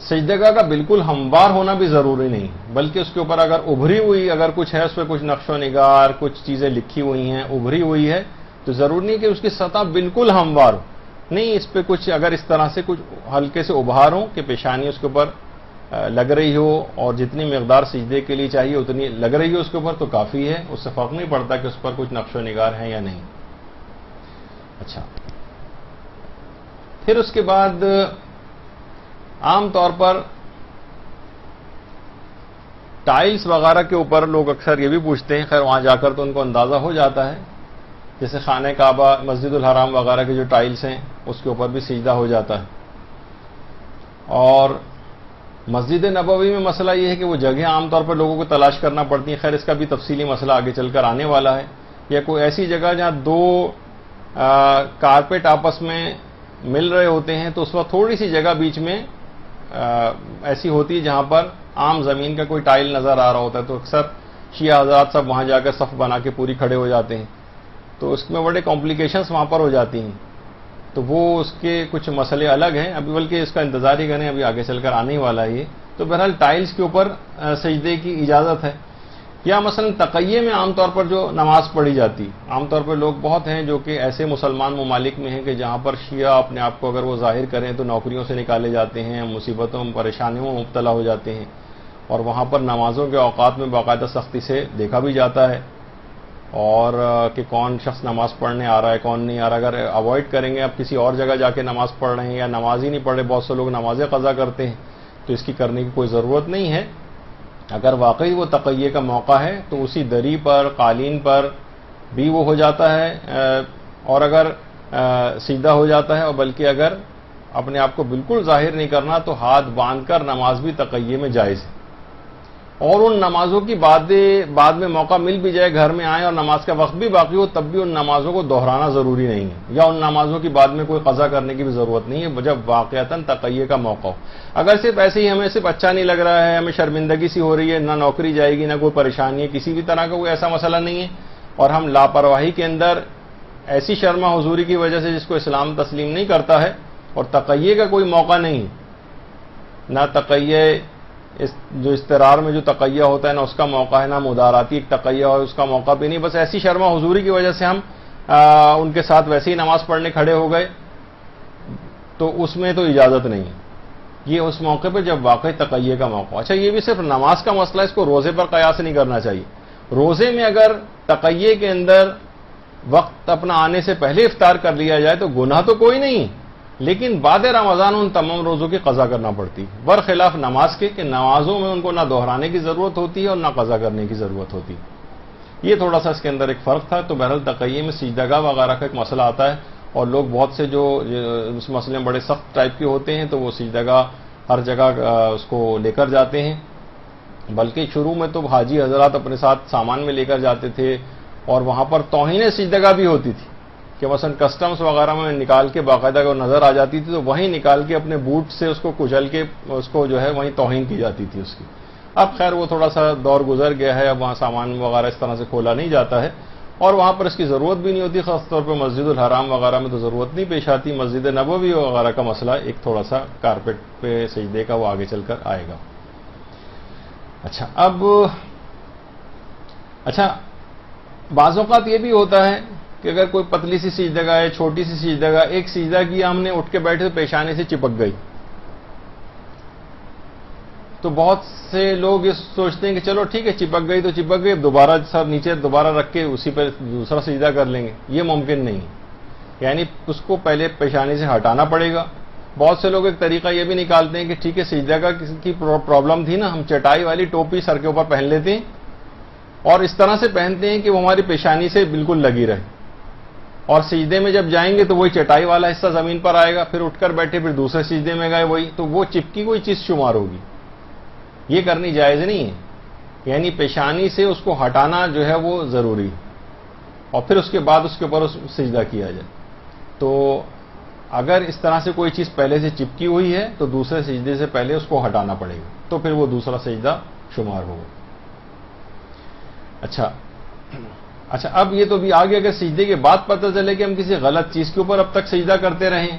[SPEAKER 2] سجدہ کا بالکل ہموار ہونا بھی ضروری نہیں، بلکہ اس کے اوپر اگر ابھری ہوئی اگر کچھ ہے، اس پہ کچھ نقش و نگار کچھ چیزیں لکھی ہوئی ہیں، ابھری ہوئی ہے، تو ضروری نہیں کہ اس کی سطح بالکل ہموار ہو، نہیں، اس پہ کچھ اگر اس طرح سے کچھ ہلکے سے ابھار ہوں کہ پیشانی اس کے اوپر لگ رہی ہو اور جتنی مقدار سجدے کے لیے چاہیے اتنی لگ رہی ہو اس کے اوپر تو کافی ہے، اس سے فرق نہیں پڑتا کہ اس پر کچھ نقش و نگار ہے یا نہیں۔ اچھا، پھر اس کے بعد عام طور پر ٹائلز وغیرہ کے اوپر لوگ اکثر یہ بھی پوچھتے ہیں، خیر وہاں جا کر تو ان کو اندازہ ہو جاتا ہے، جیسے خانہ کعبہ، مسجد الحرام وغیرہ کے جو ٹائلز ہیں اس کے اوپر بھی سجدہ ہو جاتا ہے، اور مسجد نبوی میں مسئلہ یہ ہے کہ وہ جگہ عام طور پر لوگوں کو تلاش کرنا پڑتی ہیں، خیر اس کا بھی تفصیلی مسئلہ آگے چل کر آنے والا ہے، یا کوئی ایسی جگہ جہاں دو کارپیٹ آپس میں مل رہے ہوتے ہیں تو اس وقت تھوڑی سی جگہ بیچ میں ایسی ہوتی ہے جہاں پر عام زمین کا کوئی ٹائل نظر آ رہا ہوتا ہے، تو اکثر شیعہ حضرات سب وہاں جا کر صف بنا کے پوری کھڑے ہو جاتے ہیں، تو اس میں بڑے کمپلیکیشنز وہاں پر ہو جاتی ہیں، تو وہ اس کے کچھ مسئلے الگ ہیں، ابھی بلکہ اس کا انتظار ہی کریں، ابھی آگے چل کر آنے ہی والا ہے یہ۔ تو بہرحال ٹائلز کے اوپر سجدے کی اجازت ہے، یا مثلا تقیے میں عام طور پر جو نماز پڑھی جاتی، عام طور پر لوگ بہت ہیں جو کہ ایسے مسلمان ممالک میں ہیں کہ جہاں پر شیعہ اپنے آپ کو اگر وہ ظاہر کریں تو نوکریوں سے نکالے جاتے ہیں، مصیبتوں پریشانیوں میں مبتلا ہو جاتے ہیں، اور وہاں پر نمازوں کے اوقات میں باقاعدہ سختی سے دیکھا بھی جاتا ہے، اور کہ کون شخص نماز پڑھنے آ رہا ہے کون نہیں آ رہا، اگر اوائڈ کریں گے اب کسی اور جگہ جا کے نماز پڑھ رہے ہیں یا نماز ہی نہیں پڑھ رہے، بہت سے لوگ نمازیں قضا کرتے ہیں، تو اس کی کرنے کی کوئی ضرورت نہیں ہے۔ اگر واقعی وہ تقیے کا موقع ہے تو اسی دری پر قالین پر بھی وہ ہو جاتا ہے، اور اگر سجدہ ہو جاتا ہے، اور بلکہ اگر اپنے آپ کو بالکل ظاہر نہیں کرنا تو ہاتھ باندھ کر نماز بھی تقیے میں جائز ہے، اور ان نمازوں کی بعد میں موقع مل بھی جائے، گھر میں آئیں اور نماز کا وقت بھی باقی ہو، تب بھی ان نمازوں کو دہرانا ضروری نہیں ہے، یا ان نمازوں کی بعد میں کوئی قضا کرنے کی بھی ضرورت نہیں ہے جب واقعتاً تقیے کا موقع ہو۔ اگر صرف ایسے ہی ہمیں صرف اچھا نہیں لگ رہا ہے، ہمیں شرمندگی سی ہو رہی ہے، نہ نوکری جائے گی نہ کوئی پریشانی ہے، کسی بھی طرح کا کوئی ایسا مسئلہ نہیں ہے، اور ہم لاپرواہی کے اندر ایسی شرما حضوری کی وجہ سے جس کو اسلام تسلیم نہیں کرتا ہے، اور تقیے کا کوئی موقع نہیں، نہ تقیے جو استرار میں جو تقیہ ہوتا ہے نہ اس کا موقع ہے، نہ مداراتی ایک تقیہ اور اس کا موقع بھی نہیں، بس ایسی شرما حضوری کی وجہ سے ہم ان کے ساتھ ویسے ہی نماز پڑھنے کھڑے ہو گئے، تو اس میں تو اجازت نہیں ہے، یہ اس موقع پہ جب واقعی تقیہ کا موقع۔ اچھا، یہ بھی صرف نماز کا مسئلہ، اس کو روزے پر قیاس نہیں کرنا چاہیے۔ روزے میں اگر تقیہ کے اندر وقت اپنا آنے سے پہلے افطار کر لیا جائے تو گناہ تو کوئی نہیں، لیکن بعد رمضان ان تمام روزوں کی قضا کرنا پڑتی ہے، برخلاف نماز کے کہ نمازوں میں ان کو نہ دہرانے کی ضرورت ہوتی ہے اور نہ قضا کرنے کی ضرورت ہوتی ہے۔ یہ تھوڑا سا اس کے اندر ایک فرق تھا۔ تو بہرحال تقیہ میں سجدہ وغیرہ کا ایک مسئلہ آتا ہے، اور لوگ بہت سے جو اس مسئلے میں بڑے سخت ٹائپ کے ہوتے ہیں تو وہ سجدہ ہر جگہ اس کو لے کر جاتے ہیں، بلکہ شروع میں تو حاجی حضرات اپنے ساتھ سامان میں لے کر جاتے تھے، اور وہاں پر توہین سجدہ بھی ہوتی تھی کہ مثلا کسٹمز وغیرہ میں نکال کے باقاعدہ اگر نظر آ جاتی تھی تو وہیں نکال کے اپنے بوٹ سے اس کو کچل کے اس کو جو ہے وہیں توہین کی جاتی تھی اس کی۔ اب خیر وہ تھوڑا سا دور گزر گیا ہے، اب وہاں سامان وغیرہ اس طرح سے کھولا نہیں جاتا ہے، اور وہاں پر اس کی ضرورت بھی نہیں ہوتی، خاص طور پہ مسجد الحرام وغیرہ میں تو ضرورت نہیں پیش آتی۔ مسجد نبوی وغیرہ کا مسئلہ ایک تھوڑا سا کارپیٹ پہ سجدے کا وہ آگے چل کر آئے گا۔ اچھا بعض اوقات یہ بھی ہوتا ہے کہ اگر کوئی پتلی سی سجدہ ہے، چھوٹی سی سجدہ، ایک سجدہ کیا ہم نے اٹھ کے بیٹھے تو پیشانے سے چپک گئی، تو بہت سے لوگ یہ سوچتے ہیں کہ چلو ٹھیک ہے چپک گئی تو چپک گئی، دوبارہ سر نیچے دوبارہ رکھ کے اسی پہ دوسرا سجدہ کر لیں گے، یہ ممکن نہیں ہے، یعنی اس کو پہلے پیشانے سے ہٹانا پڑے گا۔ بہت سے لوگ ایک طریقہ یہ بھی نکالتے ہیں کہ ٹھیک ہے سجدہ کا کسی کی پرابلم تھی نا، ہم چٹائی والی ٹوپی سر کے اوپر پہن لیتے ہیں، اور اس طرح سے پہنتے ہیں کہ وہ ہماری پیشانی سے بالکل لگی رہے، اور سجدے میں جب جائیں گے تو وہی چٹائی والا حصہ زمین پر آئے گا، پھر اٹھ کر بیٹھے پھر دوسرے سجدے میں گئے وہی، تو وہ چپکی کوئی چیز شمار ہوگی، یہ کرنی جائز نہیں ہے، یعنی پیشانی سے اس کو ہٹانا جو ہے وہ ضروری ہے، اور پھر اس کے بعد اس کے اوپر سجدہ کیا جائے۔ تو اگر اس طرح سے کوئی چیز پہلے سے چپکی ہوئی ہے تو دوسرے سجدے سے پہلے اس کو ہٹانا پڑے گا، تو پھر وہ دوسرا سجدہ شمار ہوگا۔ اچھا اب یہ تو بھی آگے اگر سجدے کے بعد پتہ چلے کہ ہم کسی غلط چیز کے اوپر اب تک سجدہ کرتے رہیں،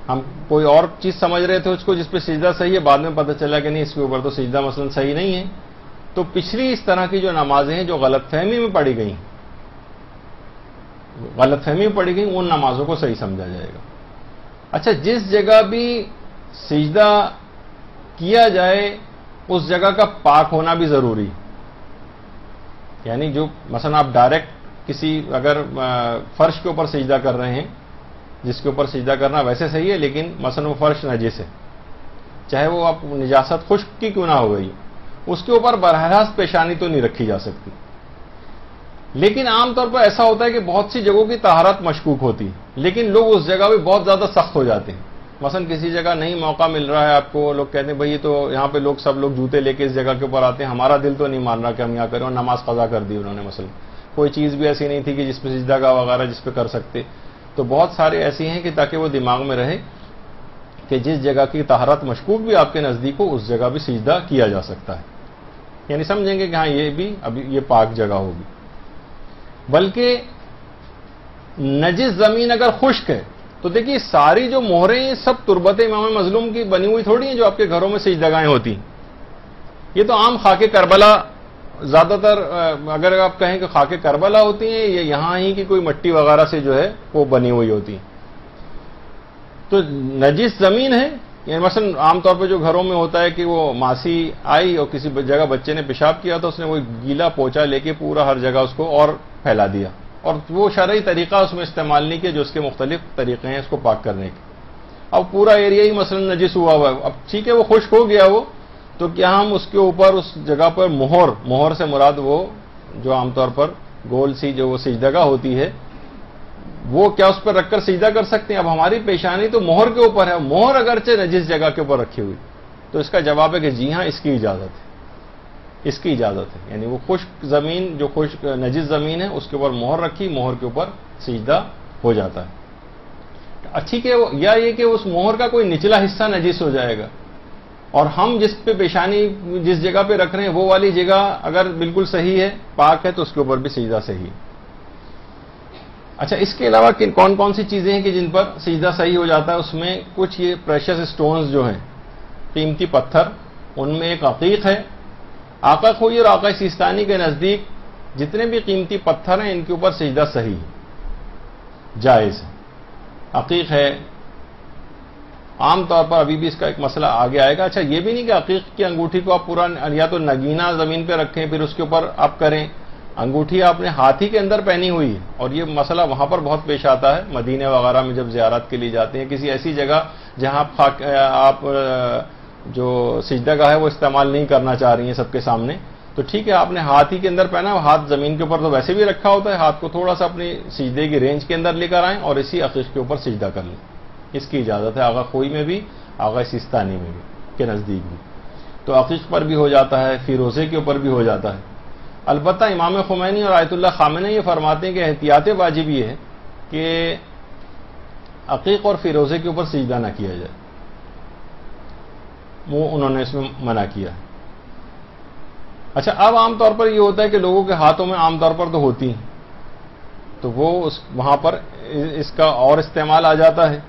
[SPEAKER 2] ہم کوئی اور چیز سمجھ رہے تھے اس کو جس پہ سجدہ صحیح ہے، بعد میں پتہ چلا کہ نہیں اس کے اوپر تو سجدہ مثلا صحیح نہیں ہے، تو پچھلی اس طرح کی جو نمازیں ہیں جو غلط فہمی میں پڑھی گئی ان نمازوں کو صحیح سمجھا جائے گا۔ اچھا جس جگہ بھی سجدہ کیا جائے اس جگہ کا پاک ہونا بھی ضروری ہے. یعنی جو مثلا آپ ڈائریکٹ کسی اگر فرش کے اوپر سجدہ کر رہے ہیں، جس کے اوپر سجدہ کرنا ویسے صحیح ہے، لیکن مثلا وہ فرش نجس ہے، چاہے وہ آپ نجاست خشک کی کیوں نہ ہو گئی، اس کے اوپر براہ راست پیشانی تو نہیں رکھی جا سکتی. لیکن عام طور پر ایسا ہوتا ہے کہ بہت سی جگہوں کی طہارت مشکوک ہوتی ہے، لیکن لوگ اس جگہ بھی بہت زیادہ سخت ہو جاتے ہیں. مثلا کسی جگہ نہیں موقع مل رہا ہے آپ کو، لوگ کہتے ہیں بھائی تو یہاں پہ لوگ سب لوگ جوتے لے کے اس جگہ کے اوپر آتے ہیں، ہمارا دل تو نہیں مان رہا کہ ہم یہاں کریں، اور نماز قضا کر دی انہوں نے. مثلا کوئی چیز بھی ایسی نہیں تھی کہ جس پہ سجدہ گاہ وغیرہ جس پہ کر سکتے. تو بہت سارے ایسی ہیں کہ تاکہ وہ دماغ میں رہے کہ جس جگہ کی طہارت مشکوک بھی آپ کے نزدیک ہو اس جگہ بھی سجدہ کیا جا سکتا ہے. یعنی سمجھیں گے کہ ہاں یہ بھی ابھی یہ پاک جگہ ہوگی. بلکہ نجس زمین اگر خشک ہے تو دیکھیے ساری جو مہریں یہ سب تربت امام مظلوم کی بنی ہوئی تھوڑی ہیں جو آپ کے گھروں میں سجدگاہیں ہوتی ہیں. یہ تو عام خاک کربلا زیادہ تر اگر آپ کہیں کہ خاک کربلا ہوتی ہیں، یہ یہاں ہی کی کوئی مٹی وغیرہ سے جو ہے وہ بنی ہوئی ہوتی ہیں. تو نجس زمین ہے، یعنی مثلا عام طور پہ جو گھروں میں ہوتا ہے کہ وہ ماسی آئی اور کسی جگہ بچے نے پیشاب کیا تو اس نے وہ گیلا پوچا لے کے پورا ہر جگہ اس کو اور پھیلا دیا، اور وہ شرعی طریقہ اس میں استعمال نہیں کیا جو اس کے مختلف طریقے ہیں اس کو پاک کرنے کے. اب پورا ایریا ہی مثلا نجس ہوا ہوا ہے، اب ٹھیک ہے وہ خشک ہو گیا وہ، تو کیا ہم اس کے اوپر اس جگہ پر مہر سے مراد وہ جو عام طور پر گول سی جو وہ سجدگاہ ہوتی ہے وہ کیا اس پر رکھ کر سجدہ کر سکتے ہیں؟ اب ہماری پیشانی تو مہر کے اوپر ہے، مہر اگرچہ نجس جگہ کے اوپر رکھی ہوئی، تو اس کا جواب ہے کہ جی ہاں اس کی اجازت ہے، اس کی اجازت ہے. یعنی وہ خشک زمین جو خشک نجس زمین ہے اس کے اوپر مہر رکھی، مہر کے اوپر سجدہ ہو جاتا ہے. ٹھیک ہے، یا یہ کہ اس مہر کا کوئی نچلا حصہ نجس ہو جائے گا اور ہم جس پہ پیشانی جس جگہ پہ رکھ رہے ہیں وہ والی جگہ اگر بالکل صحیح ہے پاک ہے تو اس کے اوپر بھی سجدہ صحیح ہے. اچھا، اس کے علاوہ کون کون سی چیزیں ہیں کہ جن پر سجدہ صحیح ہو جاتا ہے؟ اس میں کچھ یہ پریشس سٹونز جو ہیں، قیمتی پتھر، ان میں ایک عقیق ہے. آقا خوئی اور آقا سیستانی کے نزدیک جتنے بھی قیمتی پتھر ہیں ان کے اوپر سجدہ صحیح ہے، جائز ہے. عقیق ہے، عام طور پر ابھی بھی اس کا ایک مسئلہ آگے آئے گا. اچھا، یہ بھی نہیں کہ عقیق کی انگوٹھی کو آپ پورا یا تو نگینہ زمین پہ رکھیں پھر اس کے اوپر آپ کریں. انگوٹھی آپ نے ہاتھی کے اندر پہنی ہوئی ہے، اور یہ مسئلہ وہاں پر بہت پیش آتا ہے مدینے وغیرہ میں جب زیارت کے لیے جاتے ہیں، کسی ایسی جگہ جہاں آپ جو سجدہ گاہ ہے وہ استعمال نہیں کرنا چاہ رہی ہیں سب کے سامنے، تو ٹھیک ہے آپ نے ہاتھ ہی کے اندر پہنا، ہاتھ زمین کے اوپر تو ویسے بھی رکھا ہوتا ہے، ہاتھ کو تھوڑا سا اپنی سجدے کی رینج کے اندر لے کر آئیں اور اسی عقیق کے اوپر سجدہ کر لیں. اس کی اجازت ہے آغا خوئی میں بھی، آغا سیستانی میں بھی کے نزدیک بھی. تو عقیق پر بھی ہو جاتا ہے، فیروزے کے اوپر بھی ہو جاتا ہے. البتہ امام خمینی اور آیت اللہ خامنہ یہ فرماتے ہیں کہ احتیاط واجب یہ ہے کہ عقیق اور فیروزے کے اوپر سجدہ نہ کیا جائے، وہ انہوں نے اس میں منع کیا ہے. اچھا، اب عام طور پر یہ ہوتا ہے کہ لوگوں کے ہاتھوں میں عام طور پر تو ہوتی ہیں، تو وہ وہاں پر اس کا اور استعمال آ جاتا ہے.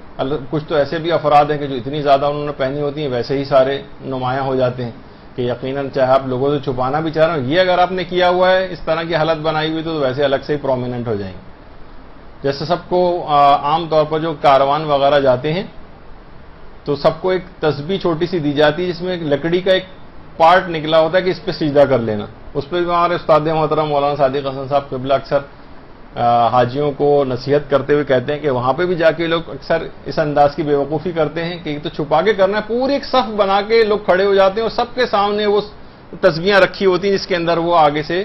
[SPEAKER 2] کچھ تو ایسے بھی افراد ہیں کہ جو اتنی زیادہ انہوں نے پہنی ہوتی ہیں ویسے ہی سارے نمایاں ہو جاتے ہیں کہ یقیناً چاہے آپ لوگوں سے چھپانا بھی چاہ رہے ہو، یہ اگر آپ نے کیا ہوا ہے اس طرح کی حالت بنائی ہوئی تو ویسے الگ سے ہی پرومیننٹ ہو جائیں گے. جیسے سب کو عام طور پر جو کاروان وغیرہ جاتے ہیں تو سب کو ایک تسبیح چھوٹی سی دی جاتی ہے جس میں ایک لکڑی کا ایک پارٹ نکلا ہوتا ہے کہ اس پہ سجدہ کر لینا. اس پہ بھی ہمارے استاد محترم مولانا صادق حسن صاحب قبلہ اکثر حاجیوں کو نصیحت کرتے ہوئے کہتے ہیں کہ وہاں پہ بھی جا کے لوگ اکثر اس انداز کی بے وقوفی کرتے ہیں کہ تو چھپا کے کرنا ہے، پوری ایک صف بنا کے لوگ کھڑے ہو جاتے ہیں اور سب کے سامنے وہ تسبیحاں رکھی ہوتی ہیں جس کے اندر وہ آگے سے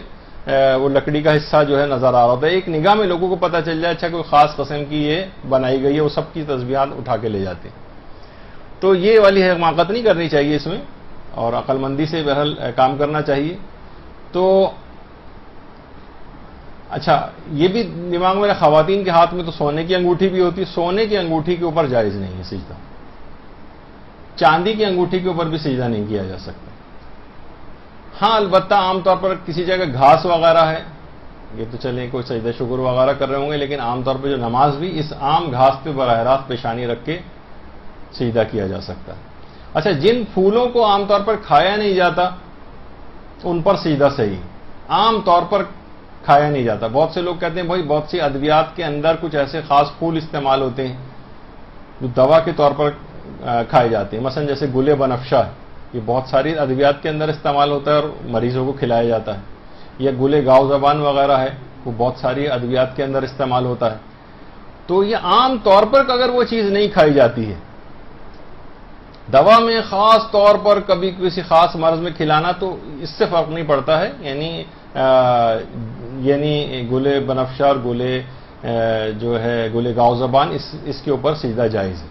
[SPEAKER 2] وہ لکڑی کا حصہ جو ہے نظر آ رہا ہوتا ہے. ایک نگاہ میں لوگوں کو پتہ چل جائے اچھا کوئی خاص قسم کی یہ بنائی گئی ہے، وہ سب کی تسبیحات اٹھا کے لے جاتے ہیں. تو یہ والی حماقت نہیں کرنی چاہیے اس میں، اور عقل مندی سے بہرحال کام کرنا چاہیے. تو اچھا، یہ بھی دماغ میں خواتین کے ہاتھ میں تو سونے کی انگوٹھی بھی ہوتی ہے، سونے کی انگوٹھی کے اوپر جائز نہیں ہے سجدہ. چاندی کی انگوٹھی کے اوپر بھی سجدہ نہیں کیا جا سکتا. ہاں البتہ عام طور پر کسی جگہ گھاس وغیرہ ہے، یہ تو چلیں کوئی سجدہ شکر وغیرہ کر رہے ہوں گے، لیکن عام طور پہ جو نماز بھی اس عام گھاس پہ براہ راست پیشانی رکھ کے سجدہ کیا جا سکتا ہے. اچھا، جن پھولوں کو عام طور پر کھایا نہیں جاتا ان پر سجدہ صحیح، عام طور پر کھایا نہیں جاتا. بہت سے لوگ کہتے ہیں بھائی بہت سی ادویات کے اندر کچھ ایسے خاص پھول استعمال ہوتے ہیں جو دوا کے طور پر کھائے جاتے ہیں، مثلا جیسے گل بنفشہ ہے، یہ بہت ساری ادویات کے اندر استعمال ہوتا ہے اور مریضوں کو کھلایا جاتا ہے. یا گلے گاؤ زبان وغیرہ ہے، وہ بہت ساری ادویات کے اندر استعمال ہوتا ہے. تو یہ عام طور پر اگر وہ چیز نہیں کھائی جاتی ہے، دوا میں خاص طور پر کبھی کسی خاص مرض میں کھلانا، تو اس سے فرق نہیں پڑتا ہے. یعنی گلے بنفشہ اور گلے جو ہے گلے گاؤ زبان، اس کے اوپر سجدہ جائز ہے،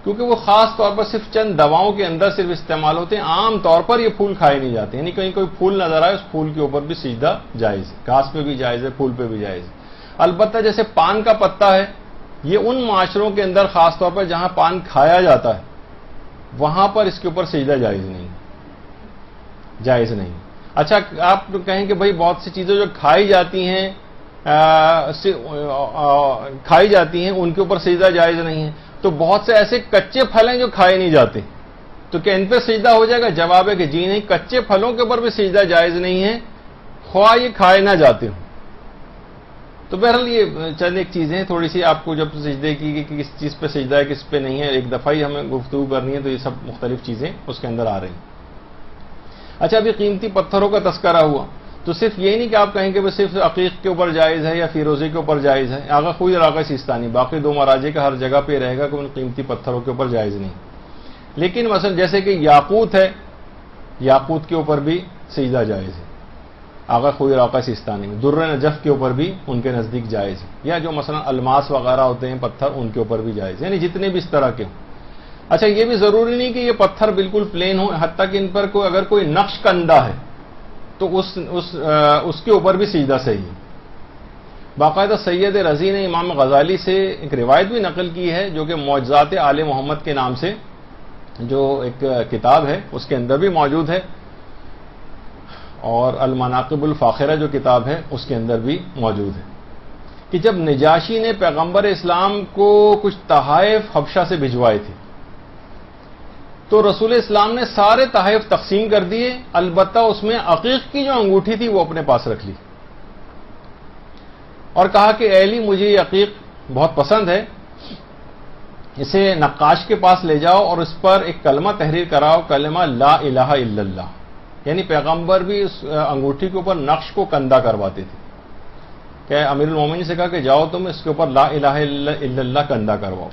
[SPEAKER 2] کیونکہ وہ خاص طور پر صرف چند دواؤں کے اندر صرف استعمال ہوتے ہیں. عام طور پر یہ پھول کھائے نہیں جاتے، یعنی کہیں کوئی پھول نظر آئے اس پھول کے اوپر بھی سجدہ جائز ہے. گھاس پہ بھی جائز ہے، پھول پہ بھی جائز ہے. البتہ جیسے پان کا پتا ہے، یہ ان معاشروں کے اندر خاص طور پر جہاں پان کھایا جاتا ہے وہاں پر اس کے اوپر سجدہ جائز نہیں. اچھا، آپ کہیں کہ بھائی بہت سی چیزیں جو کھائی جاتی ہیں ان کے اوپر سجدہ جائز نہیں ہے، تو بہت سے ایسے کچے پھل ہیں جو کھائے نہیں جاتے، تو کیا ان پہ سجدہ ہو جائے گا؟ جواب ہے کہ جی نہیں، کچے پھلوں کے اوپر بھی سجدہ جائز نہیں ہے، خواہ یہ کھائے نہ جاتے ہوں. تو بہرحال یہ چند ایک چیزیں ہیں، تھوڑی سی آپ کو جب سجدے کی کہ کس چیز پہ سجدہ ہے کس پہ نہیں ہے، ایک دفعہ ہی ہمیں گفتگو کرنی ہے، تو یہ سب مختلف چیزیں اس کے اندر آ رہی ہیں. اچھا، ابھی قیمتی پتھروں کا تذکرہ ہوا، تو صرف یہ نہیں کہ آپ کہیں کہ وہ صرف عقیق کے اوپر جائز ہے یا فیروزے کے اوپر جائز ہے. آغا خوئی اور آغا سیستانی، باقی دو مراجع کا ہر جگہ پہ رہے گا کہ ان قیمتی پتھروں کے اوپر جائز نہیں. لیکن مثلا جیسے کہ یاقوت ہے، یاقوت کے اوپر بھی سجدہ جائز ہے آغا خوئی اور آغا سیستانی میں. در نجف کے اوپر بھی ان کے نزدیک جائز ہے، یا جو مثلا الماس وغیرہ ہوتے ہیں پتھر، ان کے اوپر بھی جائز ہے، یعنی جتنے بھی اس طرح کے ہوں. اچھا، یہ بھی ضروری نہیں کہ یہ پتھر بالکل پلین ہو، حتیٰ کہ ان پر اگر کوئی نقش کندہ ہے تو اس کے اوپر بھی سجدہ صحیح ہے. باقاعدہ سید رضی نے امام غزالی سے ایک روایت بھی نقل کی ہے، جو کہ معجزات آل محمد کے نام سے جو ایک کتاب ہے اس کے اندر بھی موجود ہے، اور المناقب الفاخرہ جو کتاب ہے اس کے اندر بھی موجود ہے، کہ جب نجاشی نے پیغمبر اسلام کو کچھ تحائف حبشہ سے بھجوائے تھے تو رسول اسلام نے سارے تحائف تقسیم کر دیے، البتہ اس میں عقیق کی جو انگوٹھی تھی وہ اپنے پاس رکھ لی، اور کہا کہ اے علی، مجھے یہ عقیق بہت پسند ہے، اسے نقاش کے پاس لے جاؤ اور اس پر ایک کلمہ تحریر کراؤ، کلمہ لا الہ الا اللہ. یعنی پیغمبر بھی اس انگوٹھی کے اوپر نقش کو کندہ کرواتے تھے، کہ امیر المومنین سے کہا کہ جاؤ تم اس کے اوپر لا الہ الا اللہ کندہ کرواؤ.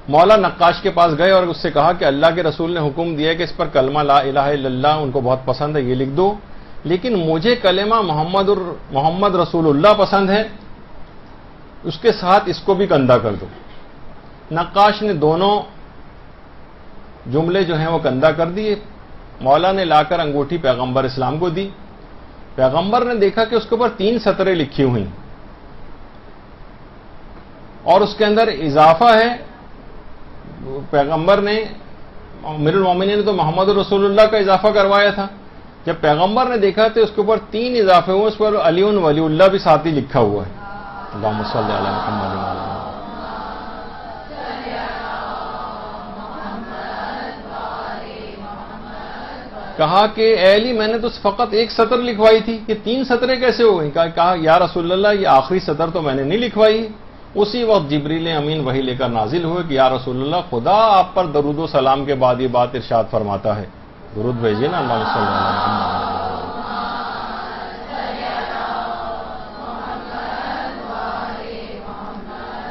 [SPEAKER 2] مولا نقاش کے پاس گئے اور اس سے کہا کہ اللہ کے رسول نے حکم دیا کہ اس پر کلمہ لا الہ الا اللہ ان کو بہت پسند ہے، یہ لکھ دو، لیکن مجھے کلمہ محمد رسول اللہ پسند ہے، اس کے ساتھ اس کو بھی کندہ کر دو. نقاش نے دونوں جملے جو ہیں وہ کندہ کر دیے. مولا نے لا کر انگوٹھی پیغمبر اسلام کو دی. پیغمبر نے دیکھا کہ اس کے اوپر 3 سطریں لکھی ہوئی اور اس کے اندر اضافہ ہے. پیغمبر نے امیر المومنین نے تو محمد رسول اللہ کا اضافہ کروایا تھا، جب پیغمبر نے دیکھا تو اس کے اوپر 3 اضافے ہوئے، اس پر علی ولی اللہ بھی ساتھ ہی لکھا ہوا ہے. اللہم صلی علی محمد وعلی آل محمد. کہا کہ اے علی، میں نے تو فقط 1 سطر لکھوائی تھی، یہ 3 سطریں کیسے ہو گئی؟ کہا یا رسول اللہ، یہ آخری سطر تو میں نے نہیں لکھوائی. اسی وقت جبریل امین وحی لے کر نازل ہوئے کہ یا رسول اللہ، خدا آپ پر درود و سلام کے بعد یہ بات ارشاد فرماتا ہے، درود بھیجیے نا. اللہم صلی علی محمد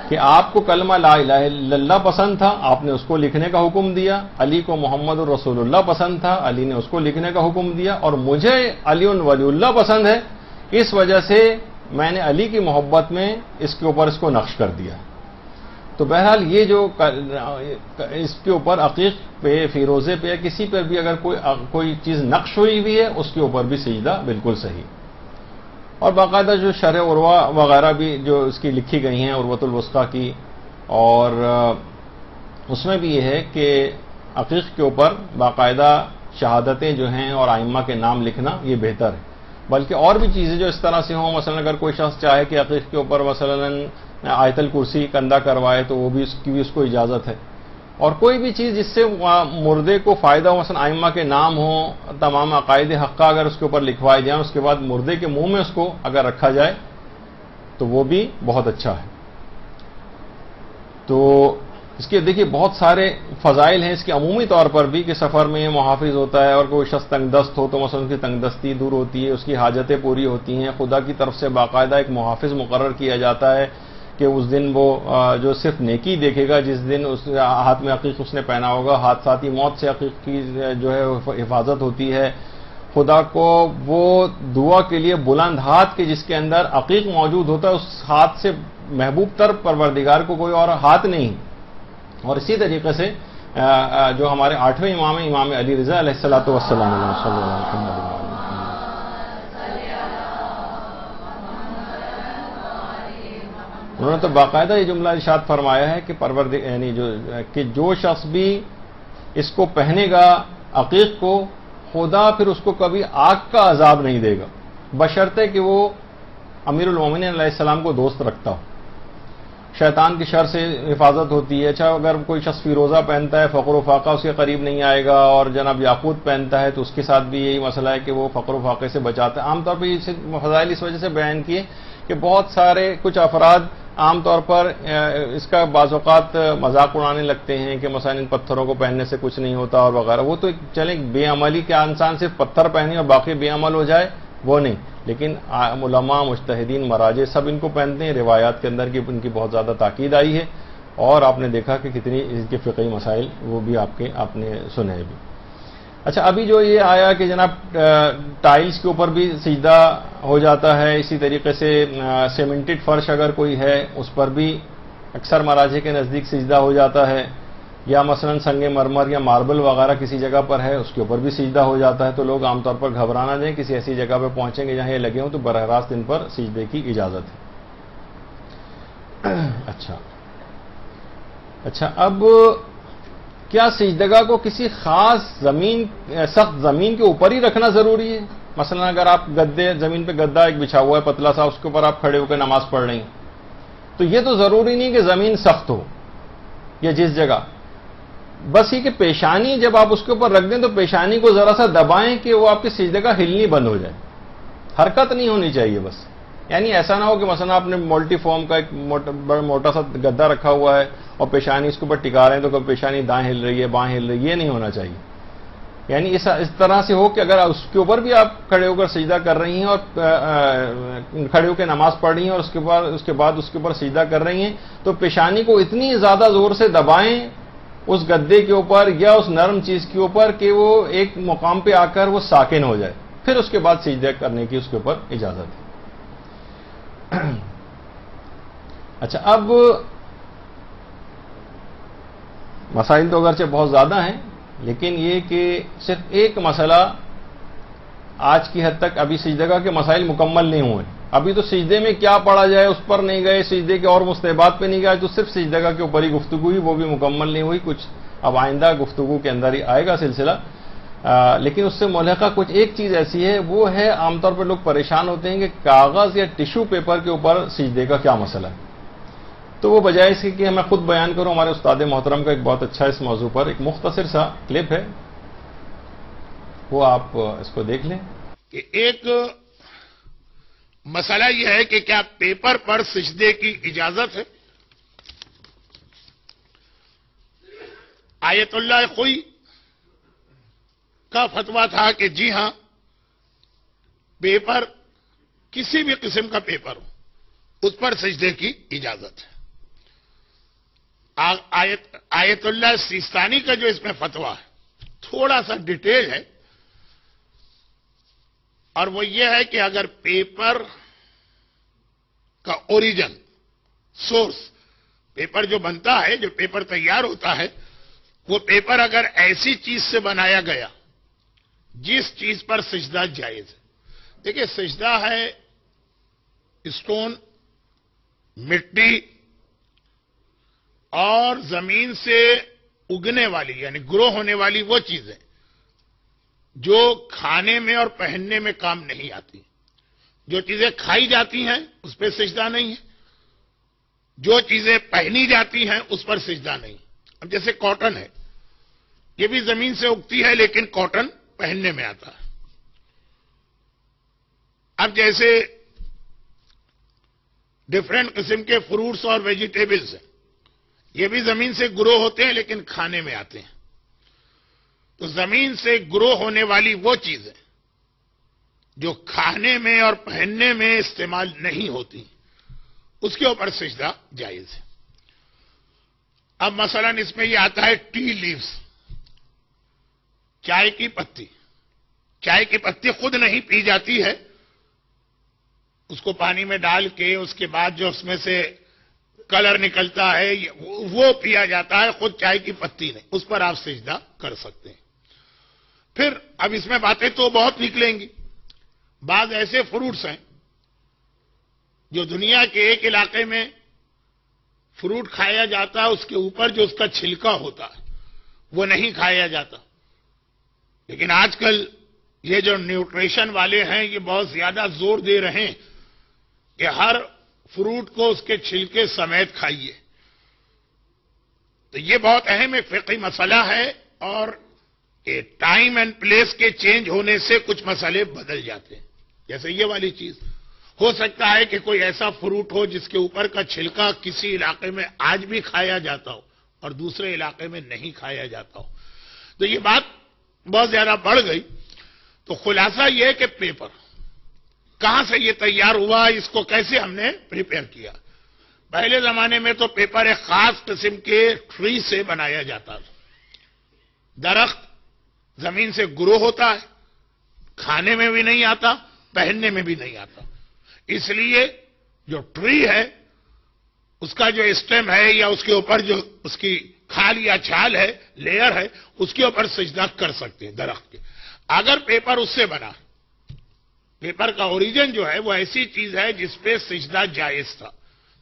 [SPEAKER 2] کہ آپ کو کلمہ لا الہ الا اللہ پسند تھا، آپ نے اس کو لکھنے کا حکم دیا. علی کو محمد الرسول اللہ پسند تھا، علی نے اس کو لکھنے کا حکم دیا، اور مجھے علی ولی اللہ پسند ہے، اس وجہ سے میں نے علی کی محبت میں اس کے اوپر اس کو نقش کر دیا. تو بہرحال یہ جو اس کے اوپر عقیق پہ، فیروزے پہ، یا کسی پر بھی اگر کوئی چیز نقش ہوئی ہوئی ہے اس کے اوپر بھی سجدہ بالکل صحیح. اور باقاعدہ جو شرح عروہ وغیرہ بھی جو اس کی لکھی گئی ہیں، عروۃ الوثقیٰ کی، اور اس میں بھی یہ ہے کہ عقیق کے اوپر باقاعدہ شہادتیں جو ہیں اور ائمہ کے نام لکھنا یہ بہتر ہے. بلکہ اور بھی چیزیں جو اس طرح سے ہوں، مثلا اگر کوئی شخص چاہے کہ عقیق کے اوپر مثلا آیت الکرسی کندہ کروائے تو وہ بھی اس کو اجازت ہے. اور کوئی بھی چیز جس سے مردے کو فائدہ ہو، مثلا ائمہ کے نام ہوں، تمام عقائد حقہ اگر اس کے اوپر لکھوائے جائیں، اس کے بعد مردے کے منہ میں اس کو اگر رکھا جائے تو وہ بھی بہت اچھا ہے. تو اس کے دیکھیے بہت سارے فضائل ہیں اس کے عمومی طور پر بھی کہ سفر میں محافظ ہوتا ہے، اور کوئی شخص تنگ دست ہو تو مثلا اس کی تنگ دستی دور ہوتی ہے، اس کی حاجتیں پوری ہوتی ہیں، خدا کی طرف سے باقاعدہ ایک محافظ مقرر کیا جاتا ہے کہ اس دن وہ جو صرف نیکی دیکھے گا، جس دن اس ہاتھ میں عقیق اس نے پہنا ہوگا، ساتھ ہی موت سے عقیق کی جو ہے حفاظت ہوتی ہے۔ خدا کو وہ دعا کے لیے بلند ہاتھ کے جس کے اندر عقیق موجود ہوتا ہے، اس ہاتھ سے محبوب تر پروردگار کو کوئی اور ہاتھ نہیں۔ اور اسی طریقے سے جو ہمارے 8ویں امام ہیں، امام علی رضا علیہ الصلوۃ والسلام انہوں نے تو باقاعدہ یہ جملہ ارشاد فرمایا ہے کہ یعنی جو شخص بھی اس کو پہنے گا عقیق کو، خدا پھر اس کو کبھی آگ کا عذاب نہیں دے گا، بشرطے کہ وہ امیر المومنین علیہ السلام کو دوست رکھتا ہو۔ شیطان کی شر سے حفاظت ہوتی ہے۔ اچھا اگر کوئی شخص فیروزہ پہنتا ہے، فقر و فاقہ اس کے قریب نہیں آئے گا، اور جناب یاقوت پہنتا ہے تو اس کے ساتھ بھی یہی مسئلہ ہے کہ وہ فقر و فاقے سے بچاتا ہے۔ عام طور پہ یہ فضائل اس وجہ سے بیان کیے کہ بہت سارے کچھ افراد عام طور پر اس کا بعض اوقات مذاق اڑانے لگتے ہیں کہ مثلا ان پتھروں کو پہننے سے کچھ نہیں ہوتا اور وغیرہ۔ وہ تو چلیں بے عملی کیا انسان صرف پتھر پہنے اور باقی بے عمل ہو جائے وہ نہیں، لیکن علماء، مجتہدین، مراجع سب ان کو پہنتے ہیں۔ روایات کے اندر کی ان کی بہت زیادہ تاکید آئی ہے، اور آپ نے دیکھا کہ کتنی اس کے فقہی مسائل وہ بھی آپ نے سنے بھی۔ اچھا ابھی جو یہ آیا کہ جناب ٹائلز کے اوپر بھی سجدہ ہو جاتا ہے، اسی طریقے سے سیمنٹڈ فرش اگر کوئی ہے اس پر بھی اکثر مراجع کے نزدیک سجدہ ہو جاتا ہے، یا مثلا سنگ مرمر یا ماربل وغیرہ کسی جگہ پر ہے اس کے اوپر بھی سجدہ ہو جاتا ہے، تو لوگ عام طور پر گھبرانا دیں، کسی ایسی جگہ پہ پہنچیں گے جہاں یہ لگے ہوں تو براہ راست ان پر سجدے کی اجازت ہے۔ اچھا اب کیا سجدگاہ کو کسی خاص سخت زمین کے اوپر ہی رکھنا ضروری ہے؟ مثلا اگر آپ زمین پہ گدا ایک بچھا ہوا ہے پتلا سا، اس کے اوپر آپ کھڑے ہو کے نماز پڑھ رہی ہیں، تو یہ تو ضروری نہیں کہ زمین سخت ہو یا جس جگہ، بس یہ کہ پیشانی جب آپ اس کے اوپر رکھ دیں تو پیشانی کو ذرا سا دبائیں کہ وہ آپ کی سجدگاہ ہلنی بند ہو جائے، حرکت نہیں ہونی چاہیے بس۔ یعنی ایسا نہ ہو کہ مثلا آپ نے ملٹی فارم کا ایک موٹا سا گدا رکھا ہوا ہے اور پیشانی اس کے اوپر ٹکا رہے ہیں تو کبھی پیشانی دائیں ہل رہی ہے بائیں ہل رہی ہے، یہ نہیں ہونا چاہیے۔ یعنی اس طرح سے ہو کہ اگر اس کے اوپر بھی آپ کھڑے ہو کر سجدہ کر رہی ہیں اور کھڑے ہو کے نماز پڑھ رہی ہیں اور اس کے بعد اس کے اوپر سجدہ کر رہی ہیں تو پیشانی کو اتنی زیادہ زور سے دبائیں اس گدے کے اوپر یا اس نرم چیز کے اوپر کہ وہ ایک مقام پہ آ کر وہ ساکن ہو جائے، پھر اس کے بعد سجدہ کرنے کی اس کے اوپر اجازت ہے۔ اچھا اب مسائل تو اگرچہ بہت زیادہ ہیں، لیکن یہ کہ صرف ایک مسئلہ آج کی حد تک ابھی سجدگاہ کے مسائل مکمل نہیں ہوئے، ابھی تو سجدے میں کیا پڑھا جائے اس پر نہیں گئے، سجدے کے اور مستحبات پہ نہیں گئے، تو صرف سجدگاہ کے اوپر ہی گفتگو ہوئی، وہ بھی مکمل نہیں ہوئی، کچھ اب آئندہ گفتگو کے اندر ہی آئے گا سلسلہ۔ لیکن اس سے ملحقہ کچھ ایک چیز ایسی ہے، وہ ہے عام طور پر لوگ پریشان ہوتے ہیں کہ کاغذ یا ٹیشو پیپر کے اوپر سجدے کا کیا مسئلہ ہے، تو وہ بجائے اس کہ میں خود بیان کروں، ہمارے استاد محترم کا ایک بہت اچھا اس موضوع پر ایک مختصر سا کلپ ہے، وہ آپ اس کو دیکھ لیں۔
[SPEAKER 3] کہ ایک مسئلہ یہ ہے کہ کیا پیپر پر سجدے کی اجازت ہے؟ آیت اللہ خوئی کا فتویٰ تھا کہ جی ہاں، پیپر کسی بھی قسم کا پیپر ہو اس پر سجدے کی اجازت ہے۔ آیت اللہ سیستانی کا جو اس میں فتویٰ ہے تھوڑا سا ڈیٹیل ہے، اور وہ یہ ہے کہ اگر پیپر کا اوریجن، سورس، پیپر جو بنتا ہے، جو پیپر تیار ہوتا ہے، وہ پیپر اگر ایسی چیز سے بنایا گیا جس چیز پر سجدہ جائز ہے۔ دیکھیں سجدہ ہے اسٹون، مٹی اور زمین سے اگنے والی یعنی گرو ہونے والی وہ چیزیں جو کھانے میں اور پہننے میں کام نہیں آتی۔ جو چیزیں کھائی جاتی ہیں اس پہ سجدہ نہیں ہے، جو چیزیں پہنی جاتی ہیں اس پر سجدہ نہیں۔ اب جیسے کاٹن ہے، یہ بھی زمین سے اگتی ہے لیکن کاٹن پہننے میں آتا ہے۔ اب جیسے ڈفرینٹ قسم کے فروٹس اور ویجیٹیبلز ہیں، یہ بھی زمین سے گرو ہوتے ہیں لیکن کھانے میں آتے ہیں. تو زمین سے گرو ہونے والی وہ چیزیں جو کھانے میں اور پہننے میں استعمال نہیں ہوتی، اس کے اوپر سجدہ جائز ہے. اب مثلا اس میں یہ آتا ہے ٹی لیوز، چائے کی پتی. چائے کی پتی خود نہیں پی جاتی ہے، اس کو پانی میں ڈال کے اس کے بعد جو اس میں سے کلر نکلتا ہے وہ پیا جاتا ہے، خود چائے کی پتی نہیں. اس پر آپ سجدہ کر سکتے ہیں. پھر اب اس میں باتیں تو بہت نکلیں گی. بعض ایسے فروٹس ہیں جو دنیا کے ایک علاقے میں فروٹ کھایا جاتا ہے، اس کے اوپر جو اس کا چھلکا ہوتا ہے وہ نہیں کھایا جاتا. لیکن آج کل یہ جو نیوٹریشن والے ہیں یہ بہت زیادہ زور دے رہے ہیں کہ ہر فروٹ کو اس کے چھلکے سمیت کھائیے. تو یہ بہت اہم ایک فقہی مسئلہ ہے، اور ٹائم اینڈ پلیس کے چینج ہونے سے کچھ مسئلے بدل جاتے ہیں. جیسے یہ والی چیز ہو سکتا ہے کہ کوئی ایسا فروٹ ہو جس کے اوپر کا چھلکا کسی علاقے میں آج بھی کھایا جاتا ہو اور دوسرے علاقے میں نہیں کھایا جاتا ہو. تو یہ بات بہت زیادہ بڑھ گئی. تو خلاصہ یہ ہے کہ پیپر کہاں سے یہ تیار ہوا، اس کو کیسے ہم نے پریپیئر کیا. پہلے زمانے میں تو پیپر ایک خاص قسم کے ٹری سے بنایا جاتا تھا. درخت زمین سے گرو ہوتا ہے، کھانے میں بھی نہیں آتا، پہننے میں بھی نہیں آتا. اس لیے جو ٹری ہے اس کا جو اسٹیم ہے یا اس کے اوپر جو اس کی کھال یا چھال ہے، لیئر ہے، اس کے اوپر سجدہ کر سکتے ہیں درخت کے. اگر پیپر اس سے بنا، پیپر کا اوریجن جو ہے وہ ایسی چیز ہے جس پہ سجدہ جائز تھا،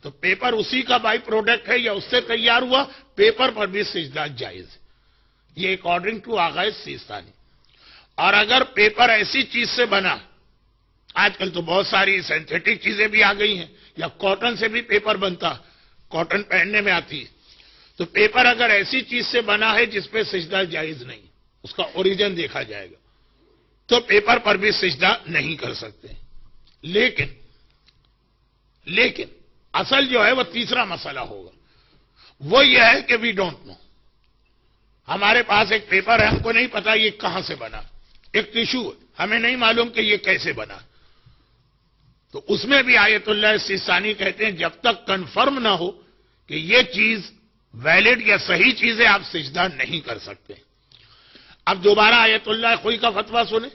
[SPEAKER 3] تو پیپر اسی کا بائی پروڈکٹ ہے یا اس سے تیار ہوا، پیپر پر بھی سجدہ جائز ہے. یہ اکارڈنگ ٹو آغا سیستانی. اور اگر پیپر ایسی چیز سے بنا، آج کل تو بہت ساری سینتھیٹک چیزیں بھی آ گئی ہیں، یا کاٹن سے بھی پیپر بنتا، کاٹن پہننے میں آتی ہے. تو پیپر اگر ایسی چیز سے بنا ہے جس پہ سجدہ جائز نہیں، اس کا اوریجن دیکھا جائے گا، تو پیپر پر بھی سجدہ نہیں کر سکتے. لیکن اصل جو ہے وہ تیسرا مسئلہ ہوگا. وہ یہ ہے کہ وی ڈونٹ نو. ہمارے پاس ایک پیپر ہے، ہم کو نہیں پتا یہ کہاں سے بنا. ایک ٹیشو ہے، ہمیں نہیں معلوم کہ یہ کیسے بنا. تو اس میں بھی آیت اللہ سیستانی کہتے ہیں جب تک کنفرم نہ ہو کہ یہ چیز ویلڈ یا صحیح چیز ہے، آپ سجدہ نہیں کر سکتے. اب دوبارہ آیت اللہ خوئی کا فتویٰ سنیں.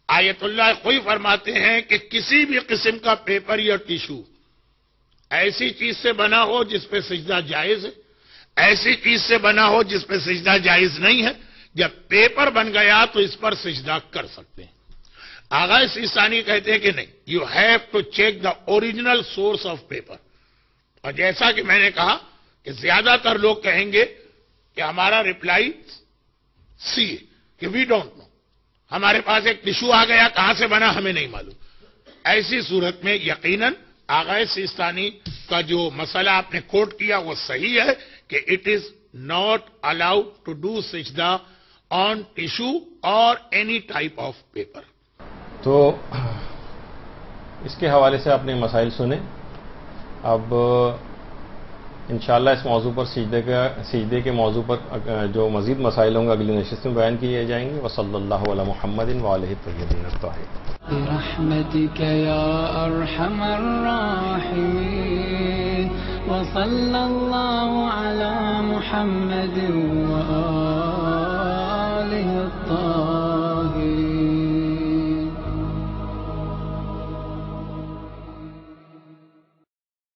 [SPEAKER 3] آیت اللہ خوئی فرماتے ہیں کہ کسی بھی قسم کا پیپر یا ٹیشو ایسی چیز سے بنا ہو جس پہ سجدہ جائز ہے، ایسی چیز سے بنا ہو جس پہ سجدہ جائز نہیں ہے، جب پیپر بن گیا تو اس پر سجدہ کر سکتے ہیں. آغا سیستانی کہتے ہیں کہ نہیں، you have to check the original source of paper. اور جیسا کہ میں نے کہا کہ زیادہ تر لوگ کہیں گے کہ ہمارا ریپلائی سی کہ وی ڈونٹ نو. ہمارے پاس ایک ٹیشو آ گیا، کہاں سے بنا ہمیں نہیں معلوم. ایسی صورت میں یقیناً آغا سیستانی کا جو مسئلہ آپ نے کوٹ کیا وہ صحیح ہے کہ it is not allowed to do سجدہ آن ٹیشو اور اینی ٹائپ آف پیپر.
[SPEAKER 2] تو اس کے حوالے سے آپ نے مسائل سنے. اب انشاءاللہ اس موضوع پر سجدے کے موضوع پر جو مزید مسائل ہوں گے اگلی نشست میں بیان کیے جائیں گے. وصلی اللہ علی محمد وآلہ الطیبین الطاہرین.
[SPEAKER 1] برحمتك يا أرحم الراحمين وصلى الله على محمد وآله